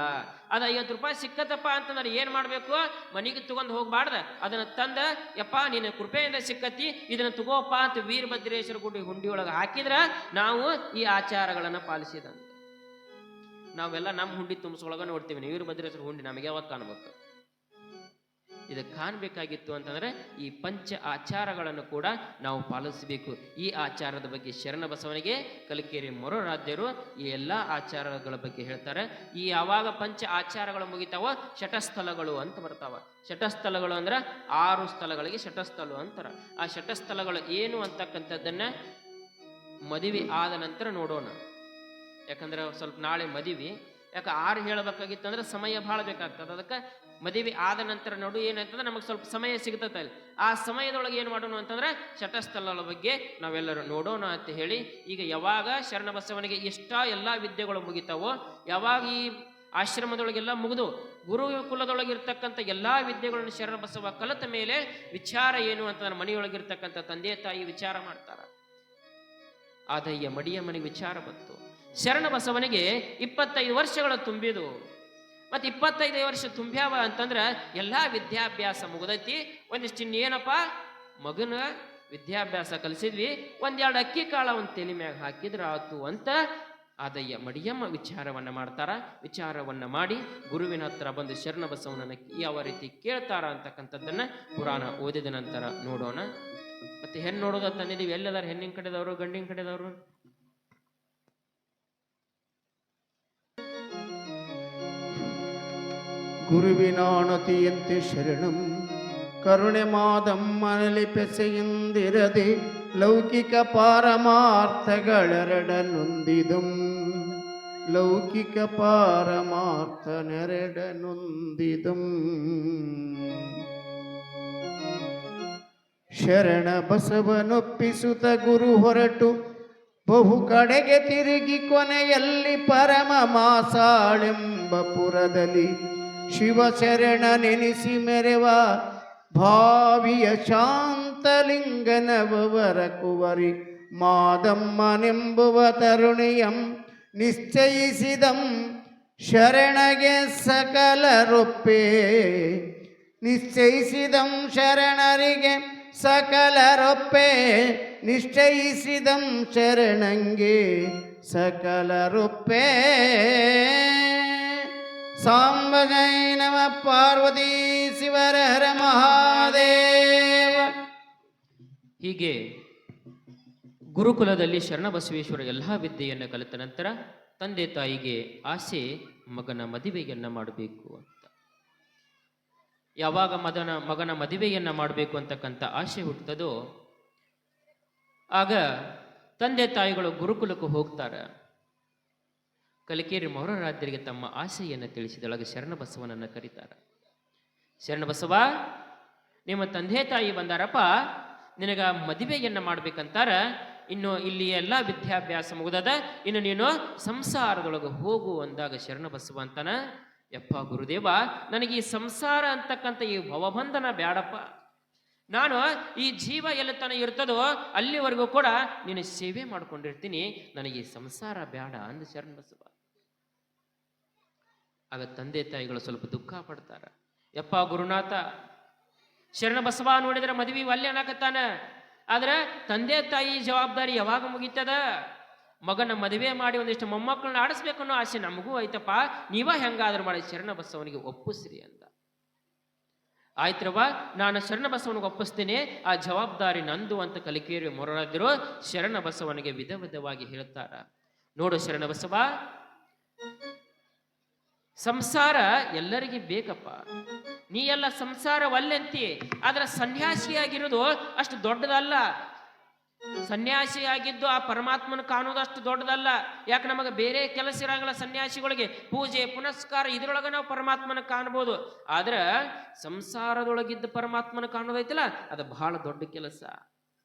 ಅದು 50 ರೂಪಾಯಿ ಸಿಕ್ಕತ್ತಪ್ಪ ಅಂತಂದ್ರೆ ಏನು ಮಾಡಬೇಕು? ಮನೆಗೆ ತಗೊಂಡು ಹೋಗ್ಬಾರ್ದ, ಅದನ್ನು ತಂದ ಯಪ್ಪ ನಿನ್ನ ಕೃಪೆಯಿಂದ ಸಿಕ್ಕತಿ ಇದನ್ನು ತಗೋಪ್ಪ ಅಂತ ವೀರಭದ್ರೇಶ್ವರ ಗುಡಿ ಹುಂಡಿಯೊಳಗೆ ಹಾಕಿದ್ರೆ ನಾವು ಈ ಆಚಾರಗಳನ್ನು ಪಾಲಿಸಿದಂಗೆ. ನಾವೆಲ್ಲ ನಮ್ಮ ಹುಂಡಿ ತುಂಬಿಸೊಳಗ ನೋಡ್ತೀವಿ, ವೀರಭದ್ರೇಶ್ವರ ಹುಂಡಿ ನಮಗೆ ಯಾವಾಗ ಕಾಣಬೇಕು? ಇದಕ್ಕೆ ಕಾಣಬೇಕಾಗಿತ್ತು ಅಂತಂದ್ರೆ ಈ ಪಂಚ ಆಚಾರಗಳನ್ನು ಕೂಡ ನಾವು ಪಾಲಿಸಬೇಕು. ಈ ಆಚಾರದ ಬಗ್ಗೆ ಶರಣಬಸವನಿಗೆ ಕಲಿಕೇರಿ ಮೊರರಾಧ್ಯರು ಈ ಎಲ್ಲ ಆಚಾರಗಳ ಬಗ್ಗೆ ಹೇಳ್ತಾರೆ. ಈ ಯಾವಾಗ ಪಂಚ ಆಚಾರಗಳು ಮುಗಿತಾವೋ ಶಟಸ್ಥಲಗಳು ಅಂತ ಬರ್ತಾವ. ಶಟಸ್ಥಲಗಳು ಅಂದ್ರೆ 6 ಸ್ಥಳಗಳಿಗೆ ಶಟಸ್ಥಲ ಅಂತಾರ. ಆ ಶಟಸ್ಥಲಗಳು ಏನು ಅಂತಕ್ಕಂಥದ್ದನ್ನ ಮದುವೆ ಆದ ನಂತರ ನೋಡೋಣ. ಯಾಕಂದ್ರೆ ಸ್ವಲ್ಪ ನಾಳೆ ಮದುವೆ, ಯಾಕೆ 6 ಹೇಳಬೇಕಾಗಿತ್ತು ಅಂದ್ರೆ ಸಮಯ ಭಾಳ ಬೇಕಾಗ್ತದೆ. ಅದಕ್ಕೆ ಮದುವೆ ಆದ ನಂತರ ನೋಡು ಏನಂತಂದ್ರೆ ನಮಗೆ ಸ್ವಲ್ಪ ಸಮಯ ಸಿಗ್ತದೆ. ಆ ಸಮಯದೊಳಗೆ ಏನು ಮಾಡೋಣ ಅಂತಂದ್ರೆ ಶಟಸ್ಥಲಗಳ ಬಗ್ಗೆ ನಾವೆಲ್ಲರೂ ನೋಡೋಣ ಅಂತ ಹೇಳಿ, ಈಗ ಯಾವಾಗ ಶರಣಬಸವನಿಗೆ ಇಷ್ಟ ಎಲ್ಲ ವಿದ್ಯೆಗಳು ಮುಗಿತಾವೋ, ಯಾವಾಗ ಈ ಆಶ್ರಮದೊಳಗೆಲ್ಲ ಮುಗಿದು ಗುರುಕುಲದೊಳಗಿರ್ತಕ್ಕಂಥ ಎಲ್ಲ ವಿದ್ಯೆಗಳನ್ನು ಶರಣಬಸವ ಕಲಿತ ಮೇಲೆ ವಿಚಾರ ಏನು ಅಂತಂದ್ರೆ ಮನೆಯೊಳಗಿರ್ತಕ್ಕಂಥ ತಂದೆ ತಾಯಿ ವಿಚಾರ ಮಾಡ್ತಾರ. ಆದಯ್ಯ ಮಡಿಯ ಮನೆಗೆ ವಿಚಾರ ಬಂತು. ಶರಣಬಸವನಿಗೆ 25 ವರ್ಷಗಳು ತುಂಬಿದು. ಮತ್ತು 25 ವರ್ಷ ತುಂಬ್ಯಾವ ಅಂತಂದ್ರೆ ಎಲ್ಲ ವಿದ್ಯಾಭ್ಯಾಸ ಮುಗಿದೈತಿ. ಒಂದಿಷ್ಟು ಇನ್ನೇನಪ್ಪ ಮಗನ ವಿದ್ಯಾಭ್ಯಾಸ ಕಲಿಸಿದ್ವಿ, 1-2 ಅಕ್ಕಿ ಕಾಳ ಒಂದು ತಲೆ ಮ್ಯಾಗ ಹಾಕಿದ್ರೆ ಆತು ಅಂತ ಆದಯ್ಯ ಮಡಿಯಮ್ಮ ವಿಚಾರವನ್ನ ಮಾಡ್ತಾರ. ವಿಚಾರವನ್ನ ಮಾಡಿ ಗುರುವಿನ ಹತ್ರ ಬಂದು ಶರಣಬಸವನನ್ನ ಯಾವ ರೀತಿ ಕೇಳ್ತಾರ ಅಂತಕ್ಕಂಥದ್ದನ್ನ ಪುರಾಣ ಓದಿದ ನಂತರ ನೋಡೋಣ. ಮತ್ತೆ ಹೆಣ್ಣು ನೋಡೋದ ತಂದಿದ್ದೀವಿ. ಎಲ್ಲದಾರ ಹೆಣ್ಣಿನ ಕಡೆದವರು ಗಂಡಿನ ಕಡೆದವರು? ಗುರುವಿನಾಣತಿಯಂತೆ ಶರಣಂ ಕರುಣೆ ಮಾದಮ್ಮನಲಿ ಪೆಸೆಯಿಂದಿರದೆ ಲೌಕಿಕ ಪಾರಮಾರ್ಥಗಳೆರಡನೊಂದಿದಂ ಲೌಕಿಕ ಪಾರಮಾರ್ಥನೆರಡನೊಂದಿದಂ. ಶರಣ ಬಸವನೊಪ್ಪಿಸುತ್ತ ಗುರು ಹೊರಟು ಬಹು ಕಡೆಗೆ ತಿರುಗಿ ಕೊನೆಯಲ್ಲಿ ಪರಮ ಮಾಸಾಳೆಂಬ ಪುರದಲ್ಲಿ ಶಿವಶರಣ ನೆನೆಸಿ ಮೆರೆವ ಭಾವಿಯ ಶಾಂತಲಿಂಗನವರ ಕುವರಿ ಮಾದಮ್ಮನೆಂಬುವ ತರುಣಿಯಂ ನಿಶ್ಚಯಿಸಿದಂ ಶರಣಗೆ ಸಕಲರೊಪ್ಪೆ. ನಿಶ್ಚಯಿಸಿದಂ ಶರಣರಿಗೆ ಸಕಲರೊಪ್ಪೆ ನಿಶ್ಚಯಿಸಿದಂ ಶರಣಂಗೆ ಸಕಲರೊಪ್ಪೆ. ಸಾಂಬ ಜೈ ನಮ ಪಾರ್ವತಿ ಶಿವರ ಹರ ಮಹಾದೇವ. ಹೀಗೆ ಗುರುಕುಲದಲ್ಲಿ ಶರಣಬಸವೇಶ್ವರ ಎಲ್ಲ ವಿದ್ಯೆಯನ್ನು ಕಲಿತ ನಂತರ ತಂದೆ ತಾಯಿಗೆ ಆಸೆ ಮಗನ ಮದುವೆಯನ್ನ ಮಾಡಬೇಕು ಅಂತ. ಯಾವಾಗ ಮಗನ ಮದುವೆಯನ್ನ ಮಾಡಬೇಕು ಅಂತಕ್ಕಂಥ ಆಸೆ ಹುಟ್ಟುತ್ತದೋ ಆಗ ತಂದೆ ತಾಯಿಗಳು ಗುರುಕುಲಕ್ಕೆ ಹೋಗ್ತಾರೆ. ಕಲಿಕೇರಿ ಮೊರರಾಧ್ಯರಿಗೆ ತಮ್ಮ ಆಸೆಯನ್ನು ತಿಳಿಸಿದೊಳಗೆ ಶರಣಬಸವನನ್ನು ಕರೀತಾರೆ. ಶರಣಬಸವ, ನಿಮ್ಮ ತಂದೆ ತಾಯಿ ಬಂದಾರಪ್ಪ, ನಿನಗ ಮದುವೆಯನ್ನ ಮಾಡ್ಬೇಕಂತಾರ. ಇನ್ನು ಇಲ್ಲಿ ಎಲ್ಲ ವಿದ್ಯಾಭ್ಯಾಸ ಮುಗಿದದ, ಇನ್ನು ನೀನು ಸಂಸಾರದೊಳಗೆ ಹೋಗು ಅಂದಾಗ ಶರಣಬಸವ ಅಂತಾನ, ಯಪ್ಪ ಗುರುದೇವ, ನನಗೆ ಈ ಸಂಸಾರ ಅಂತಕ್ಕಂಥ ಈ ಭವಬಂಧನ ಬ್ಯಾಡಪ್ಪ. ನಾನು ಈ ಜೀವ ಎಲ್ಲಿ ತನ ಇರ್ತದೋ ಅಲ್ಲಿವರೆಗೂ ಕೂಡ ನೀನು ಸೇವೆ ಮಾಡ್ಕೊಂಡಿರ್ತೀನಿ, ನನಗೆ ಈ ಸಂಸಾರ ಬ್ಯಾಡ ಅಂದ ಶರಣಬಸವ. ಆಗ ತಂದೆ ತಾಯಿಗಳು ಸ್ವಲ್ಪ ದುಃಖ ಪಡ್ತಾರ. ಯಪ್ಪ ಗುರುನಾಥ, ಶರಣಬಸವ ನೋಡಿದ್ರೆ ಮದುವೆ ಒಲ್ಲೆ ಅನ್ನಕತ್ತಾನ, ಆದ್ರೆ ತಂದೆ ತಾಯಿ ಜವಾಬ್ದಾರಿ ಯಾವಾಗ ಮುಗೀತದ? ಮಗನ ಮದುವೆ ಮಾಡಿ ಒಂದಿಷ್ಟು ಮೊಮ್ಮಕ್ಕಳನ್ನ ಆಡಿಸ್ಬೇಕು ಅನ್ನೋ ಆಸೆ ನಮಗೂ ಐತಪ್ಪ, ನೀವ ಹೆಂಗಾದ್ರೂ ಮಾಡಿ ಶರಣಬಸವನಿಗೆ ಒಪ್ಪಿಸ್ರಿ ಅಂದ. ಆಯ್ತ್ರವ, ನಾನು ಶರಣಬಸವನಿಗೆ ಒಪ್ಪಿಸ್ತೇನೆ, ಆ ಜವಾಬ್ದಾರಿ ನಂದು ಅಂತ ಕಲಿಕೇರಿ ಮೊರರಾಧ್ಯರು ಶರಣಬಸವನಿಗೆ ವಿಧ ವಿಧವಾಗಿ ಹೇಳ್ತಾರ. ನೋಡು ಶರಣಬಸವ, ಸಂಸಾರ ಎಲ್ಲರಿಗೆ ಬೇಕಪ್ಪ. ನೀ ಎಲ್ಲ ಸಂಸಾರವಲ್ಲಂತಿ, ಆದ್ರೆ ಸನ್ಯಾಸಿಯಾಗಿರೋದು ಅಷ್ಟು ದೊಡ್ಡದಲ್ಲ. ಸನ್ಯಾಸಿಯಾಗಿದ್ದು ಆ ಪರಮಾತ್ಮನ ಕಾಣೋದು ಅಷ್ಟು ದೊಡ್ಡದಲ್ಲ. ಯಾಕೆ ನಮಗೆ ಬೇರೆ ಕೆಲಸ ಇರಂಗಿಲ್ಲ. ಸನ್ಯಾಸಿಗಳಿಗೆ ಪೂಜೆ ಪುನಸ್ಕಾರ ಇದ್ರೊಳಗೆ ನಾವು ಪರಮಾತ್ಮನ ಕಾಣ್ಬೋದು, ಆದ್ರೆ ಸಂಸಾರದೊಳಗಿದ್ದ ಪರಮಾತ್ಮನ ಕಾಣೋದೈತಲ್ಲ ಅದು ಬಹಳ ದೊಡ್ಡ ಕೆಲಸ.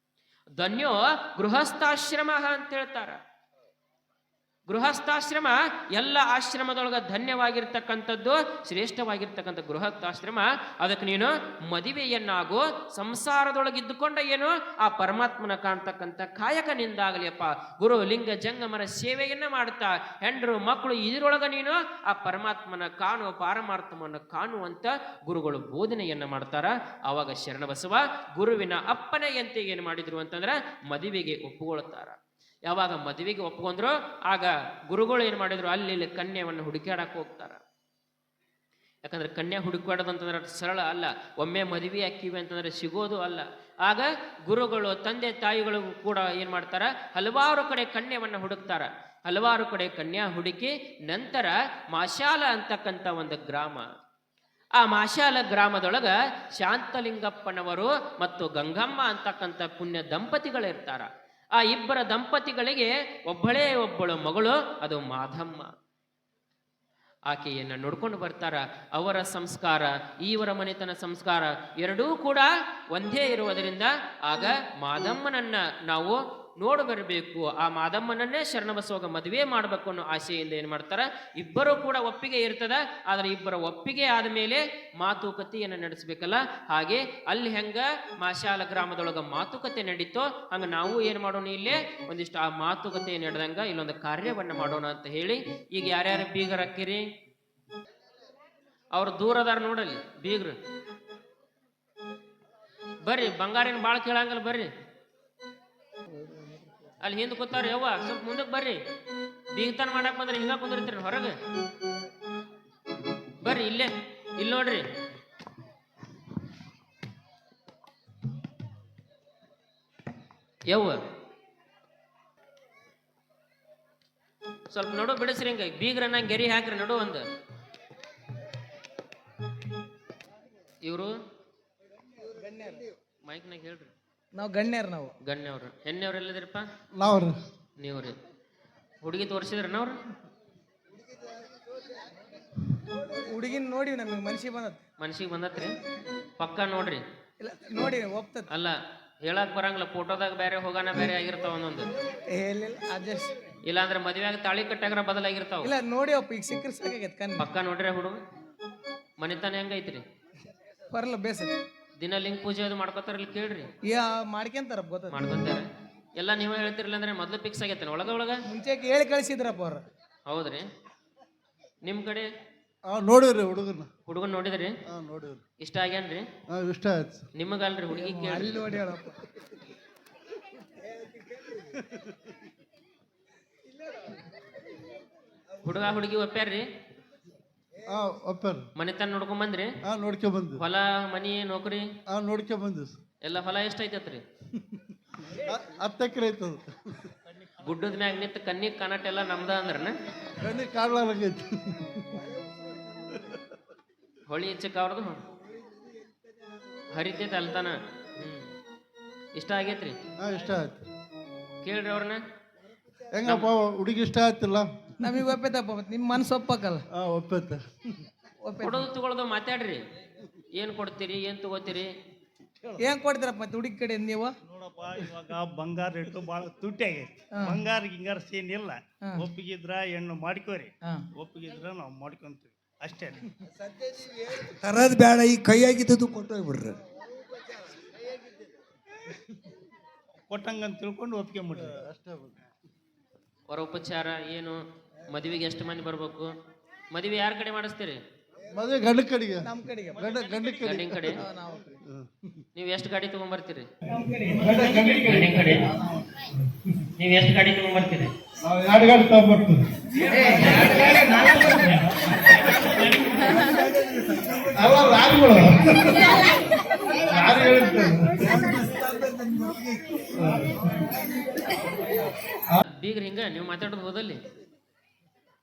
ಧನ್ಯೋ ಗೃಹಸ್ಥಾಶ್ರಮ ಅಂತ ಹೇಳ್ತಾರ. ಗೃಹಸ್ಥಾಶ್ರಮ ಎಲ್ಲ ಆಶ್ರಮದೊಳಗೆ ಧನ್ಯವಾಗಿರ್ತಕ್ಕಂಥದ್ದು, ಶ್ರೇಷ್ಠವಾಗಿರ್ತಕ್ಕಂಥ ಗೃಹಸ್ಥಾಶ್ರಮ. ಅದಕ್ಕೆ ನೀನು ಮದುವೆಯನ್ನಾಗು, ಸಂಸಾರದೊಳಗಿದ್ದುಕೊಂಡ ಏನು ಆ ಪರಮಾತ್ಮನ ಕಾಣ್ತಕ್ಕಂಥ ಕಾಯಕನಿಂದಾಗಲಿಯಪ್ಪ. ಗುರು ಲಿಂಗ ಜಂಗಮರ ಸೇವೆಯನ್ನ ಮಾಡುತ್ತಾ ಹೆಂಡರು ಮಕ್ಕಳು ಇದರೊಳಗ ನೀನು ಆ ಪರಮಾತ್ಮನ ಕಾಣು, ಪಾರಮಾರ್ಥವನ್ನು ಕಾಣುವಂತ ಗುರುಗಳು ಬೋಧನೆಯನ್ನ ಮಾಡ್ತಾರ. ಆವಾಗ ಶರಣಬಸವ ಗುರುವಿನ ಅಪ್ಪನೆಯಂತೆ ಏನು ಮಾಡಿದ್ರು ಅಂತಂದ್ರೆ ಮದುವೆಗೆ ಒಪ್ಪುಗೊಳ್ತಾರ. ಯಾವಾಗ ಮದುವೆಗೆ ಒಪ್ಕೊಂಡ್ರು ಆಗ ಗುರುಗಳು ಏನು ಮಾಡಿದ್ರು, ಅಲ್ಲಿ ಕನ್ಯೆಯನ್ನು ಹುಡುಕಾಡಕ್ಕೆ ಹೋಗ್ತಾರ. ಯಾಕಂದ್ರೆ ಕನ್ಯಾ ಹುಡುಕಾಡೋದಂತಂದ್ರೆ ಸರಳ ಅಲ್ಲ. ಒಮ್ಮೆ ಮದುವೆ ಹಾಕಿವಿ ಅಂತಂದ್ರೆ ಸಿಗೋದು ಅಲ್ಲ. ಆಗ ಗುರುಗಳು ತಂದೆ ತಾಯಿಗಳಿಗೂ ಕೂಡ ಏನು ಮಾಡ್ತಾರ, ಹಲವಾರು ಕಡೆ ಕನ್ಯೆಯನ್ನು ಹುಡುಕ್ತಾರ. ಹಲವಾರು ಕಡೆ ಕನ್ಯಾ ಹುಡುಕಿ ನಂತರ ಮಾಶಾಲ ಅಂತಕ್ಕಂಥ ಒಂದು ಗ್ರಾಮ, ಆ ಮಾಶಾಲ ಗ್ರಾಮದೊಳಗ ಶಾಂತಲಿಂಗಪ್ಪನವರು ಮತ್ತು ಗಂಗಮ್ಮ ಅಂತಕ್ಕಂಥ ಪುಣ್ಯ ದಂಪತಿಗಳಿರ್ತಾರ. ಆ ಇಬ್ಬರ ದಂಪತಿಗಳಿಗೆ ಒಬ್ಬಳು ಮಗಳು, ಅದು ಮಾಧಮ್ಮ. ಆಕೆಯನ್ನು ನೋಡ್ಕೊಂಡು ಬರ್ತಾರ. ಅವರ ಸಂಸ್ಕಾರ ಇವರ ಮನೆತನ ಸಂಸ್ಕಾರ ಎರಡೂ ಕೂಡ ಒಂದೇ ಇರುವುದರಿಂದ ಆಗ ಮಾದಮ್ಮನನ್ನ ನಾವು ನೋಡಿ ಬರಬೇಕು, ಆ ಮಾದಮ್ಮನನ್ನೇ ಶರಣಬಸವಾಗ ಮದುವೆ ಮಾಡಬೇಕು ಅನ್ನೋ ಆಸೆಯಿಂದ ಏನು ಮಾಡ್ತಾರ, ಇಬ್ಬರು ಕೂಡ ಒಪ್ಪಿಗೆ ಇರ್ತದ. ಆದರೆ ಇಬ್ಬರ ಒಪ್ಪಿಗೆ ಆದ ಮೇಲೆ ಮಾತುಕತೆಯನ್ನು ನಡೆಸಬೇಕಲ್ಲ. ಹಾಗೆ ಅಲ್ಲಿ ಹೆಂಗ ಮಾಶಾಲ ಗ್ರಾಮದೊಳಗ ಮಾತುಕತೆ ನಡೀತೋ ಹಂಗ ನಾವು ಏನು ಮಾಡೋಣ, ಇಲ್ಲೇ ಒಂದಿಷ್ಟು ಆ ಮಾತುಕತೆ ನಡೆದಂಗ ಇಲ್ಲೊಂದು ಕಾರ್ಯವನ್ನ ಮಾಡೋಣ ಅಂತ ಹೇಳಿ. ಈಗ ಯಾರ್ಯಾರು ಬೀಗರ್ ಹಾಕಿರಿ, ಅವ್ರು ದೂರದಾರ ನೋಡಲ್ಲಿ ಬೀಗ್ರು ಬರ್ರಿ. ಬಂಗಾರಿನ ಬಾಳ ಕೇಳಂಗಲ್ಲ, ಬರ್ರಿ. ಅಲ್ಲಿ ಹಿಂದೆ ಕೂತಾರ. ಯವ್ವ ಸ್ವಲ್ಪ ಮುಂದಕ್ಕೆ ಬರ್ರಿ. ಬೀಗತನ ಮಾಡಕ್ ಬಂದ್ರೆ ಹಿಂಗ ಕುಂದಿರ್ತೀರಿ ಹೊರಗೆ. ಬರ್ರಿ ಇಲ್ಲಿ ನೋಡ್ರಿ. ಯವ್ವ ಸ್ವಲ್ಪ ನಡು ಬಿಡಿಸ್ರಿ. ಹಿಂಗ ಬೀಗ್ರನ್ನ ಗೆರಿ ಹಾಕ್ರಿ ನಡು ಒಂದು. ಇವರು ಮೈಕ್ನಾಗ ಹೇಳ್ರಿ. ನಾವು ಗಣ್ಯರು. ನಾವು ಗಣ್ಯವ್ರು. ಹೆಣ್ಣೆವ್ರು ಎಲ್ಲದಿರಪ್ಪ? ನಾವ್ರಿ. ನೀವ್ರಿ. ಹುಡುಗಿ ತೋರಿಸಿದ್ರ ನಾವ್ರು? ಹುಡುಗಿನ ನೋಡಿ ನಮಗೆ ಮನ್ಸಿಗೆ ಬಂದತ್ರಿ. ಪಕ್ಕ ನೋಡ್ರಿ. ಇಲ್ಲ ನೋಡಿ ಒಪ್ತದ. ಅಲ್ಲ ಹೇಳಕ್ ಬರಂಗಿಲ್ಲ, ಫೋಟೋದಾಗ ಬೇರೆ ಹೋಗಾನ ಬೇರೆ ಆಗಿರ್ತಾವ ಒಂದೊಂದು. ಅಡ್ಜಸ್ಟ್ ಇಲ್ಲ ಅಂದ್ರೆ ಮದುವೆಯಾಗ ತಾಳಿ ಕಟ್ಟಾಗ್ರ ಬದಲಾಗಿರ್ತಾವ. ಇಲ್ಲ ನೋಡಿ ಅಪ್ಪ, ಈಗ ಸಿಕ್ಕರ್ ಸಾಕಾಗೈತೆ ಕಣ್. ಪಕ್ಕ ನೋಡ್ರಿ. ಹುಡುಗ ಮನೆತನ ಹೆಂಗೈತ್ರಿ? ಬರಲ್ಲ ಬೇಸ. ದಿನ ಲಿಂಗ ಪೂಜೆ ಅದು ಮಾಡ್ಕೋತಾರಲ್ಲ, ಕೇಳ್ರಿ. ಮಾಡ್ಕೊಂತಾರ ಮಾಡ್ಕೊಂತಾರ. ಎಲ್ಲ ನೀವೇ ಹೇಳ್ತಿರಲ್ಲ ಅಂದ್ರೆ ಮೊದ್ಲು ಫಿಕ್ಸ್ ಆಗೈತೆ ಒಳಗ ಮುಂಚೆ ಹೇಳಿ ಕಳಿಸಿದ್ರಪ್ಪ ಅವ್ರ. ಹೌದ್ರಿ. ನಿಮ್ ಕಡೆ ನೋಡಿವ್ರಿ ಹುಡುಗನ್ ನೋಡಿದ್ರಿ? ನೋಡಿವ್ರಿ. ಇಷ್ಟ ಆಗ್ಯಾನ್ರಿ? ಇಷ್ಟ ಆಯ್ತು. ನಿಮಗಲ್ರಿ ಹುಡುಗಿ ಕೇಳಿ ನೋಡಿ ಹೇಳಪ್ಪ. ಹುಡುಗ ಹುಡುಗಿ ಒಪ್ಪ್ಯಾರ್ರಿ? ಒಪ್ಪ್ಯಾರ. ಮನೆತನ ನೋಡ್ಕೊಂಡ್ ಬಂದ್ರಿ? ನೋಡ್ಕೊಂಡ್ ಬಂದ್ವಿ. ಹೊಲ ಮನಿ ನೌಕರಿ ನೋಡ್ಕೊಂಡ್ ಬಂದ್ವಿ. ಎಲ್ಲ ಹೊಲ ಎಷ್ಟೈತತ್ರಿ? 10 ಎಕರೆ ಐತದ. ಗುಡ್ಡದ ಮ್ಯಾಗ ನಿಂತ ಕಣ್ಣಿಗೆ ಕಾಣಟ್ ಎಲ್ಲ ನಮ್ದ ಅಂದ್ರನ? ಕಣ್ಣಿಗೆ ಕಾಣ್ಲಾಗೈತಿ. ಹೊಳಿ ಹೆಚ್ಚಕ್ಕೆ ಅವ್ರದ್ದು ಹರಿತೈತೆ ಅಲ್ತಾನ. ಇಷ್ಟ ಆಗೈತ್ರಿ? ಇಷ್ಟ ಆಯ್ತು. ಕೇಳ್ರಿ ಅವ್ರನ್ನ. ಹೆಂಗಪ್ಪ ಹುಡುಗಿ ಇಷ್ಟ ಆಯ್ತಿಲ್ಲ? ನಮಗೆ ಒಪ್ಪೈತಪ್ಪ. ನಿಮ್ಮ ಮನಸ್ಸು ಒಪ್ಪಕ್ಕಲ್ಲ? ಒಪ್ಪೈತೆ. ಕೊಡೋದು ತಗೊಳ್ಳೋದು ಮಾತಾಡ್ರಿ. ಏನ್ ಕೊಡ್ತೀರಿ, ಏನ್ ತಗೋತೀರಿ, ಏನ್ ಕೊಡ್ತೀರಪ್ಪ ಮತ್ತೆ ಹುಡುಗಿ ಕಡೆ ನೀವು? ನೋಡಪ್ಪ, ಇವಾಗ ಬಂಗಾರ ರೇಟು ಭಾಳ ತುಟ್ಟಿ ಆಗೈತಿ. ಬಂಗಾರ ಗಿಂಗಾರ ಸೇನ್ ಇಲ್ಲ. ಒಪ್ಪಿಗಿದ್ರ ಹೆಣ್ಣು ಮಾಡ್ಕೋರಿ, ಒಪ್ಪಿಗಿದ್ರ ನಾವು ಮಾಡ್ಕೊಂತೀವಿ ಅಷ್ಟೇ. ತರದ್ ಬೇಡ, ಈ ಕೈಯಾಗಿದ್ದು ಕೊಟ್ಟೋಗ್ಬಿಡ್ರಿ. ಕೊಟ್ಟಂಗಂತ ತಿಳ್ಕೊಂಡು ಒಪ್ಕೊಂಬಿಡ್ರಿ ಅಷ್ಟೇ. ವರೋಪಚಾರ ಏನು, ಮದುವೆಗೆ ಎಷ್ಟು ಮಂದಿ ಬರ್ಬೇಕು, ಮದುವೆ ಯಾರ ಕಡೆ ಮಾಡಿಸ್ತೀರಿ? ಮದುವೆ ಗಂಡ ಕಡೆಗೆ. ನಮ್ಮ ಕಡೆಗೆ ಗಂಡಿನ ಕಡೆ. ನೀವು ಎಷ್ಟು ಗಾಡಿ ತಗೊಂಡ್ಬರ್ತೀರಿ? ನೀವು ಎಷ್ಟು ಗಾಡಿ ತಗೊಂಡ್ಬರ್ತೀರಿ? 2 ಗಾಡಿ ತಗೊಂಡ್ಬರ್ತೀವಿ. ಅಲ್ಲ ರಾಜುಗಳು ಬೀಗ್ರಿ ಹಿಂಗ ನೀವು ಮಾತಾಡೋದು ಹೋದಲ್ಲಿ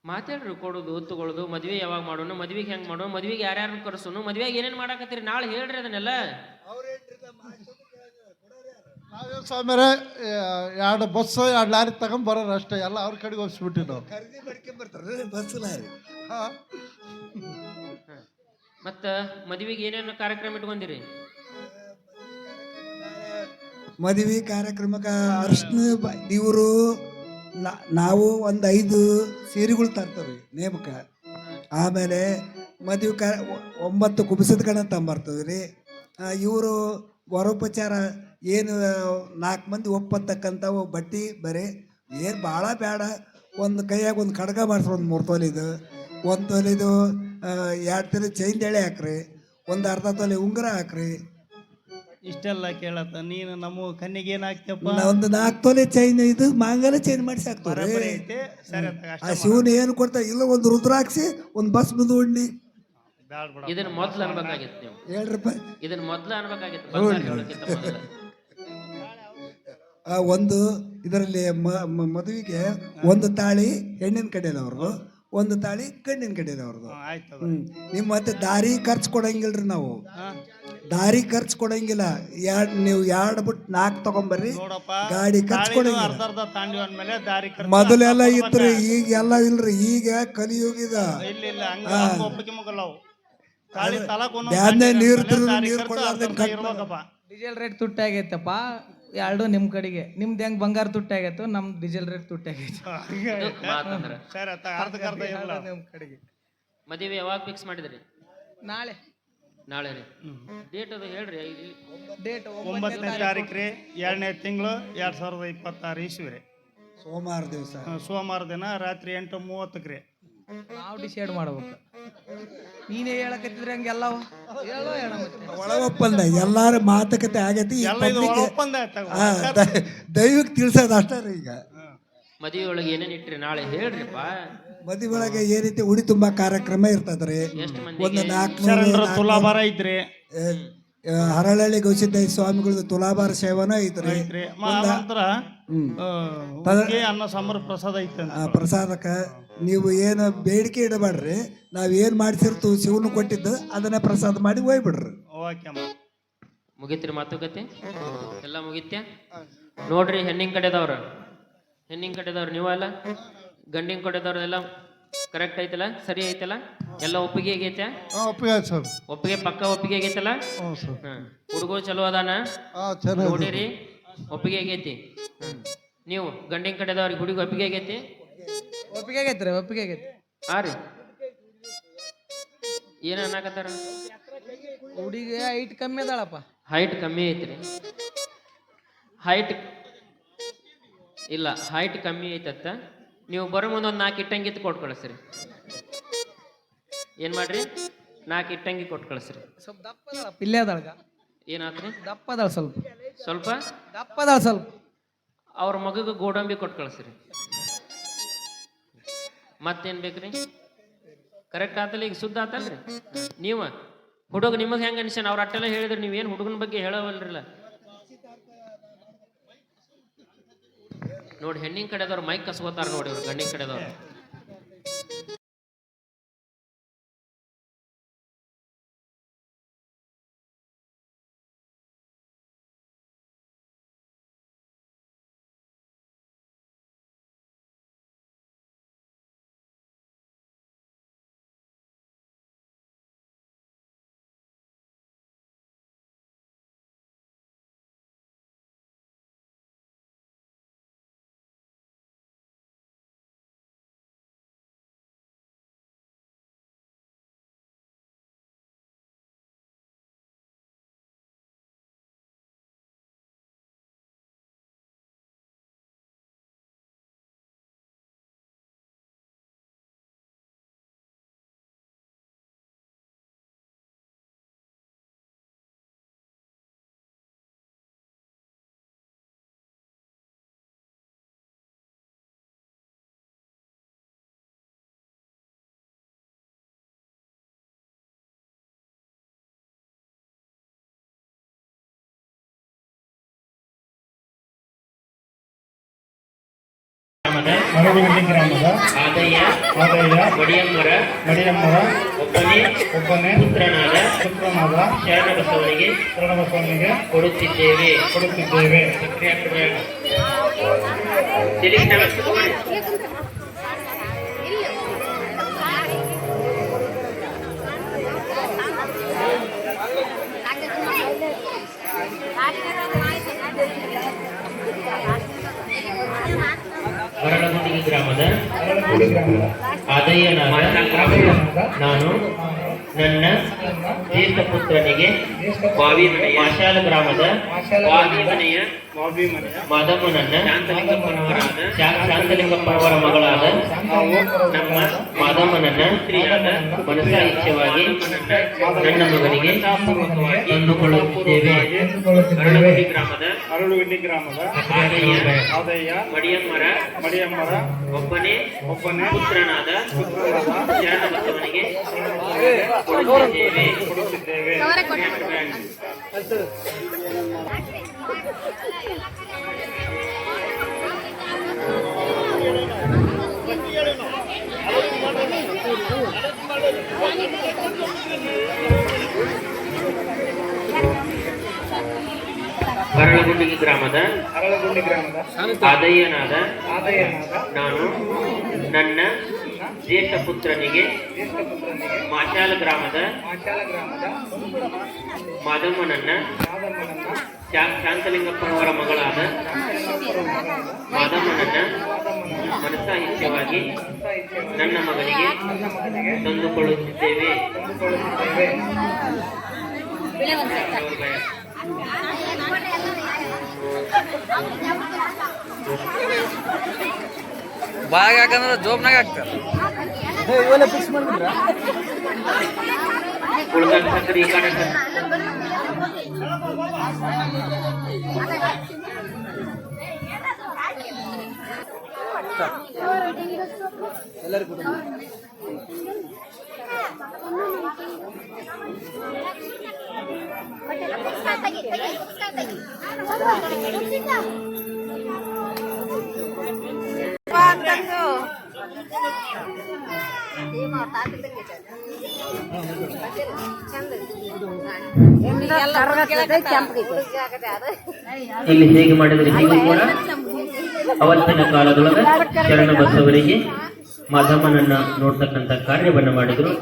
ಮಾತಾಡ್ರಿ. ಕೊಡೋದು ತಗೊಳ್ಳೋದು, ಮದ್ವೆ ಯಾವಾಗ ಮಾಡೋಣ, ಮದ್ವೆಗೆ ಹೆಂಗ್ ಮಾಡೋಣ, ಮದ್ವೆಗೆ ಯಾರ್ಯಾರು ಕರ್ಸೋನು, ಮದ್ವೆಗೆ ಏನೇನ್ ಮಾಡಾಕತ್ತೀರಿ ನಾಳೆ ಹೇಳ್ರಿ ಅದನ್ನೆಲ್ಲ. ಸ್ವಾಮಿಯರ 2 ಬಸ್ 2 ಲಾರಿ ತಗೊಂಡ್ ಬರೋರು ಅಷ್ಟೇ. ಎಲ್ಲ ಅವ್ರ ಕಡೆಗೆ ಒಪ್ಸ್ಬಿಟ್ಟಿವಿ ನಾವು. Bus lorry. ಮತ್ತ ಮದ್ವೆಗೆ ಏನೇನು ಕಾರ್ಯಕ್ರಮ ಇಟ್ಕೊಂಡಿರಿ? ಮದುವೆ ಕಾರ್ಯಕ್ರಮಕ್ಕೆ ಅರ್ಶಿನ, ಇವರು ನಾವು ಒಂದು 5 ಸೀರೆಗಳು ತರ್ತೇವೆ ನೇಮಕ. ಆಮೇಲೆ ಮದುವೆ 9 ಕುಬಿಸದ ಕಣ ತಂಬರ್ತೇವೆ ರೀ. ಇವರು ವರೋಪಚಾರ ಏನು 4 ಮಂದಿ ಒಪ್ಪತ್ತಕ್ಕಂಥವು ಬಟ್ಟೆ ಬರೀ ಏನು ಭಾಳ ಬೇಡ. ಒಂದು ಕೈಯಾಗ ಒಂದು ಕಡ್ಗ ಮಾಡಿಸ್ರಿ, ಒಂದು 3 ತೊಲಿದು, 1 ತೊಲಿದು 2 ತೊಲೆ ಚೈನ್ ಎಳೆ ಹಾಕ್ರಿ, ಒಂದು ಅರ್ಧ ತೊಲೆ ಉಂಗುರ ಹಾಕ್ರಿ. ಇಷ್ಟೆಲ್ಲ ಕೇಳತ್ತ ನೀನು ನಮ್ಮ ಕಣ್ಣಿಗೆ ಏನಾಗ್ತಪ್ಪ? ಒಂದು 4 ತೊಲೆ ಚೈನ್ ಇದು ಮಾಂಗಲ ಚೈನ್ ಮಾಡಿಸಿ ಹಾಕ್ತಾರೆ. ಸರಿ ಆ ಶಿವನು ಏನು ಕೊಡ್ತಾರೆ? ಇಲ್ಲ ಒಂದು ರುದ್ರಾಕ್ಷಿ, ಒಂದು ಬಸ್ ಮುಂದೆ ಉಂಡಿ. ಬ್ಯಾಡ ಬಿಡ. ಇದನ್ನ ಮೊದ್ಲು ಅನ್ಬೇಕಾಗಿತ್ತು ನೀವು. ಹೇಳ್ರಪ್ಪ. ಇದನ್ನ ಮೊದ್ಲು ಅನ್ಬೇಕಾಗಿತ್ತು ಬಂಗಾರ ಹೇಳೋಕ್ಕಿಂತ ಮೊದಲು. ಒಂದು ಇದರಲ್ಲಿ ಮದುವೆಗೆ ಒಂದು ತಾಳಿ ಹೆಣ್ಣಿನ ಕಡೆದವ್ರದ್ದು, ಒಂದು ತಾಳಿ ಗಂಡಿನ ಕಡೆದವ್ರದ್ದು. ಆಯ್ತದ. ನಿಮ್ಮ ಮತ್ತೆ ದಾರಿ ಖರ್ಚು ಕೊಡಂಗಿಲ್ರಿ ನಾವು. ದಾರಿ ಖರ್ಚು ಕೊಡಂಗಿಲ್ಲ. ನೀವು 2 ಬಿಟ್ಟು 4 ತಗೊಂಬರ್ರಿ. ನೋಡಪ್ಪ, ಗಾಡಿ ಖರ್ಚು ಕೊಡಂಗಿಲ್ಲ. ಅರ್ಧ ತಾಂಡಿ ಅಂದ್ಮೇಲೆ ದಾರಿ ಖರ್ಚು ಮೊದಲೆಲ್ಲ ಇತ್ರಿ, ಈಗ ಎಲ್ಲ ಇಲ್ರಿ. ಈಗ ಕಲಿಯುಗಿದ ಇಲ್ಲ ಹಂಗ ಒಪ್ಪಿಗೆ ಮುಗಲ್ಲವು. ತಾಳಿ ತಲಕ್ ಬ್ಯಾನೆ ನೀರು ಇರ್ಬೇಕಪ್ಪ. ಡೀಸೆಲ್ ರೇಟ್ ತುಟ್ಟಿ ಆಗೈತಪ್ಪ. 2 ನಿಮ್ಮ ಕಡೆಗೆ. ನಿಮ್ದು ಹೆಂಗ್ ಬಂಗಾರ ತುಟ್ಟಿ ಆಗೈತೋ ನಮ್ದು ಡೀಸೆಲ್ ರೇಟ್ ತುಟ್ಟಿ ಆಗೈತೆ. ಮಾತಂದ್ರ ಸರಿ ಅರ್ಧ ಇಲ್ಲ ನಿಮ್ಮ ಕಡೆಗೆ. ಮದುವೆ ಯಾವಾಗ ಫಿಕ್ಸ್ ಮಾಡಿದ್ರಿ? ನಾಳೆ ನಾಳೆ ರೀ. ಡೇಟ್ ಅದು ಹೇಳ್ರಿ. ಡೇಟ್ 9ನೇ ತಾರೀಕು ರೀ, 2ನೇ ತಿಂಗಳು 2026 ಇಸ್ವಿ ರೀ. ಸೋಮವಾರ ದಿವಸ, ಸೋಮವಾರ ದಿನ ರಾತ್ರಿ 8:30 ರೀ. ನಾವು ಡಿಸೈಡ್ ಮಾಡ್ಬೇಕು. ನೀನೇ ಹೇಳಕತ್ತಿದ್ರೆ ಹಂಗೆಲ್ಲವ ಹೇಳೋ ಹೇಳ ಮತ್ತೆ. ಒಳ ಒಪ್ಪಂದ ಎಲ್ಲಾರ ಮಾತುಕತೆ ಆಗೈತಿ. ಎಲ್ಲ ಇದು ಒಪ್ಪಂದ ದೈವಕ್ಕೆ ತಿಳಿಸೋದು ಅಷ್ಟೇ ರೀ. ಈಗ ಮದುವೆ ಒಳಗೆ ಏನೇನ್ ಇಟ್ರಿ ನಾಳೆ ಹೇಳ್ರಿಪ್ಪ. ಮದುವೆ ಒಳಗೆ ಏನ್ ರೀತಿ ಉಡಿ ತುಂಬಾ ಕಾರ್ಯಕ್ರಮ ಇರ್ತದ್ರಿ. ಎಷ್ಟು ಮಂದಿ? ಒಂದು 400 ತುಲಾಭಾರ ಐತ್ರಿ. ಹರಳಳ್ಳಿ ಗವಿಸಿದ್ದೇಶ್ವರ ಸ್ವಾಮಿಗಳದ್ದು ತುಲಾಭಾರ ಸೇವನ ಐತ್ರಿ. ನಂತರ ಅನ್ನ ಸಾಂಬಾರು ಪ್ರಸಾದ ಐತೆ. ಪ್ರಸಾದಕ್ಕ ನೀವು ಏನು ಬೇಡಿಕೆ ಇಡಬೇಡ್ರಿ. ನಾವ್ ಏನ್ ಮಾಡ್ಸಿರ್ತೀವಿ ಶಿವನು ಕೊಟ್ಟಿದ್ದು ಅದನ್ನ ಪ್ರಸಾದ ಮಾಡಿ ಹೋಗ್ಬಿಡ್ರಿ. ಮುಗಿತ್ರಿ ಮಾತುಕತೆ ಎಲ್ಲ ಮುಗಿತ್ಯ? ನೋಡ್ರಿ, ಹೆಣ್ಣಿನ ಕಡೆದವ್ರ ನೀವಲ್ಲ, ಗಂಡಿನ ಕಡೆದವ್ರ ಎಲ್ಲ ಕರೆಕ್ಟ್ ಐತಲ್ಲ? ಸರಿ ಐತಲ್ಲ? ಎಲ್ಲ ಒಪ್ಪಿಗೆ ಆಗೈತೆ? ಒಪ್ಪಿಗೆ ಆಯ್ತು ಸರ್. ಒಪ್ಪಿಗೆ ಪಕ್ಕ ಒಪ್ಪಿಗೆ ಆಗೈತಲ್ಲ? ಹ್ಞೂ ಸರ್. ಹುಡುಗರು ಚಲೋ ಅದಾನ? ಚೆನ್ನಾಗಿ ನೋಡಿರಿ, ಒಪ್ಪಿಗೆ ಆಗೈತಿ. ನೀವು ಗಂಡಿನ ಕಡೆದವ್ರಿಗೆ ಹುಡುಗಿ ಒಪ್ಪಿಗೆ ಆಗೈತಿ? ಒಪ್ಪಿಗೆ ಆಗೈತ್ರಿ, ಒಪ್ಪಿಗೆ ಆಗೈತಿ. ಹಾ ರೀ. ಏನ ಅನ್ನಕತ್ತಾರ? ಹುಡುಗಿ ಹೈಟ್ ಕಮ್ಮಿ ಅದಾಳಪ್ಪ. ಹೈಟ್ ಕಮ್ಮಿ ಐತ್ರಿ? ಹೈಟ್ ಕಮ್ಮಿ ಐತತ್ತ. ನೀವು ಬರೋ ಮುಂದೆ ಒಂದು 4 ಇಟ್ಟಂಗಿ ಕೊಟ್ಟು ಕಳಿಸ್ರಿ. ಏನ್ ಮಾಡ್ರಿ? 4 ಇಟ್ಟಂಗಿ ಕೊಟ್ಟು ಕಳಿಸ್ರಿ. ಸ್ವಲ್ಪ ದಪ್ಪ ಅದಾಳಪ್ಪ. ಇಲ್ಲೇ ಅದಾಳ್ಗ. ಏನಾತ್ರಿ? ದಪ್ಪ ಅದಾಳ ಸ್ವಲ್ಪ. ದಪ್ಪ ಅದಾಳ ಸ್ವಲ್ಪ. ಅವ್ರ ಮಗಗೆ ಗೋಡಂಬಿ ಕೊಟ್ಟು ಕಳಿಸ್ರಿ. ಮತ್ತೇನ್ ಬೇಕ್ರಿ? ಕರೆಕ್ಟ್ ಆತಲ್ಲ? ಈಗ ಶುದ್ಧ ಆತಲ್ರಿ? ನೀವು ಹುಡುಗ ನಿಮಗೆ ಹೆಂಗ ಅನ್ಸನ್? ಅವ್ರ ಅಟ್ಟೆಲ್ಲ ಹೇಳಿದ್ರಿ, ನೀವೇನು ಹುಡುಗನ ಬಗ್ಗೆ ಹೇಳವಲ್ರಿಲ್ಲ. ನೋಡಿ, ಹೆಣ್ಣಿನ ಕಡೆದವ್ರು ಮೈಕ್ ಕಸ್ಕೋತಾರ ನೋಡಿ, ಅವ್ರು ಗಂಡಿನ ಕಡೆದವ್ರು. ಮರಗುಂಡಿ ಗ್ರಾಮದ ಆದಯ್ಯ ಒಡಿಯಮ್ಮರ ಒಬ್ಬನೇ ಪುತ್ರನಾದ ಶರಣಬಸವನಿಗೆ ಕೊಡುತ್ತಿದ್ದೇವೆ. ಮರಳ ನಾನು ನನ್ನ ಜ್ಯೇಷ್ಠ ಪುತ್ರನಿಗೆ ಮಾಶಾಲ ಗ್ರಾಮದ ವಾವಿಮನೆಯ ಮಾದಮ್ಮನನ್ನ ಶಾಂತಲಿಂಗಪ್ಪನವರ ಮಗಳಾದ ನಮ್ಮ ಮಾದಮ್ಮನನ್ನ ಸ್ತ್ರೀಯಾದ ಮನಸಾ ಇಚ್ಛೆವಾಗಿ ನನ್ನ ಮಗನಿಗೆ ತಂದುಕೊಳ್ಳುತ್ತಿದ್ದೇವೆ. ಅರಳುಗುಂಡಿ ಗ್ರಾಮದ ಆದಯ್ಯ ಮಡಿಯಮ್ಮರ ಒಬ್ಬನೇ ಪುತ್ರನಾದ ಶರಣಬಸವನಿಗೆ ಕೊಡುತ್ತಿದ್ದೇವೆ. ಅರಳಗುಂಡಿ ಗ್ರಾಮದ ಆದಯ್ಯನಾದ ನಾನು ನನ್ನ ಜ್ಯೇಷ್ಠ ಪುತ್ರನಿಗೆ ಮಾಶಾಲ ಗ್ರಾಮದ ಮಾದಮ್ಮನನ್ನ ಶಾಂತಲಿಂಗಪ್ಪನವರ ಮಗಳಾದ ಮಾದಮ್ಮನನ್ನ ಮನಸಾ ಇಚ್ಛೆವಾಗಿ ನನ್ನ ಮಗನಿಗೆ ತಂದುಕೊಳ್ಳುತ್ತಿದ್ದೇವೆ. ಬಾಗ ಹಾಕಂದ್ರೆ ಜೋಬ್ನಾಗ ಹಾಕ್ತಾರೆ. ಉಳ್ದ ಸಕ್ಕರೆ ಈ ಕಡೆ ಇಲ್ಲಿ ಹೇಗೆ ಮಾಡಿದರೆ ಹೀಗೂ ಕೂಡ ಅವತ್ತಿನ ಕಾಲದೊಳಗ ಶರಣ ಬಸವರಿಗೆ ಮಾದಮ್ಮನನ್ನ ನೋಡ್ತಕ್ಕಂಥ ಕಾರ್ಯವನ್ನು ಮಾಡಿದ್ರು.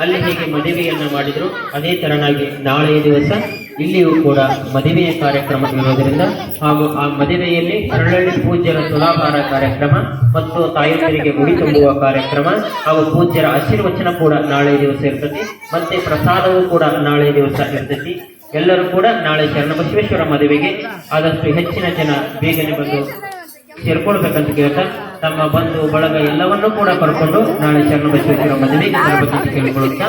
ಅಲ್ಲಿ ಹೇಗೆ ಮದುವೆಯನ್ನ ಮಾಡಿದ್ರು ಅದೇ ತರನಾಗಿ ನಾಳೆಯ ದಿವಸ ಇಲ್ಲಿಯೂ ಕೂಡ ಮದುವೆಯ ಕಾರ್ಯಕ್ರಮ ಇರೋದ್ರಿಂದ ಹಾಗೂ ಆ ಮದುವೆಯಲ್ಲಿ ಅರಳಳ್ಳಿ ಪೂಜ್ಯರ ತುಲಾಭಾರ ಕಾರ್ಯಕ್ರಮ ಮತ್ತು ತಾಯಂದಿರಿಗೆ ಗುಡಿ ತುಂಬುವ ಕಾರ್ಯಕ್ರಮ ಹಾಗೂ ಪೂಜ್ಯರ ಆಶೀರ್ವಚನ ಕೂಡ ನಾಳೆಯ ದಿವಸ ಇರ್ತೈತಿ. ಮತ್ತೆ ಪ್ರಸಾದವೂ ಕೂಡ ನಾಳೆಯ ದಿವಸ ಇರ್ತೈತಿ. ಎಲ್ಲರೂ ಕೂಡ ನಾಳೆ ಶರಣಬಸವೇಶ್ವರ ಮದುವೆಗೆ ಆದಷ್ಟು ಹೆಚ್ಚಿನ ಜನ ಬೇಗನೆ ಬಂದು ಸೇರ್ಕೊಳ್ಬೇಕಂತ ಕೇಳ್ತಾ ತಮ್ಮ ಬಂಧು ಬಳಗ ಎಲ್ಲವನ್ನೂ ಕೂಡ ಕರ್ಕೊಂಡು ನಾಳೆ ಶರಣಬಸವೇಶ್ವರ ಮದುವೆಗೆ ಬರಬೇಕಂತ ಕೇಳಿಕೊಳ್ಳುತ್ತಾ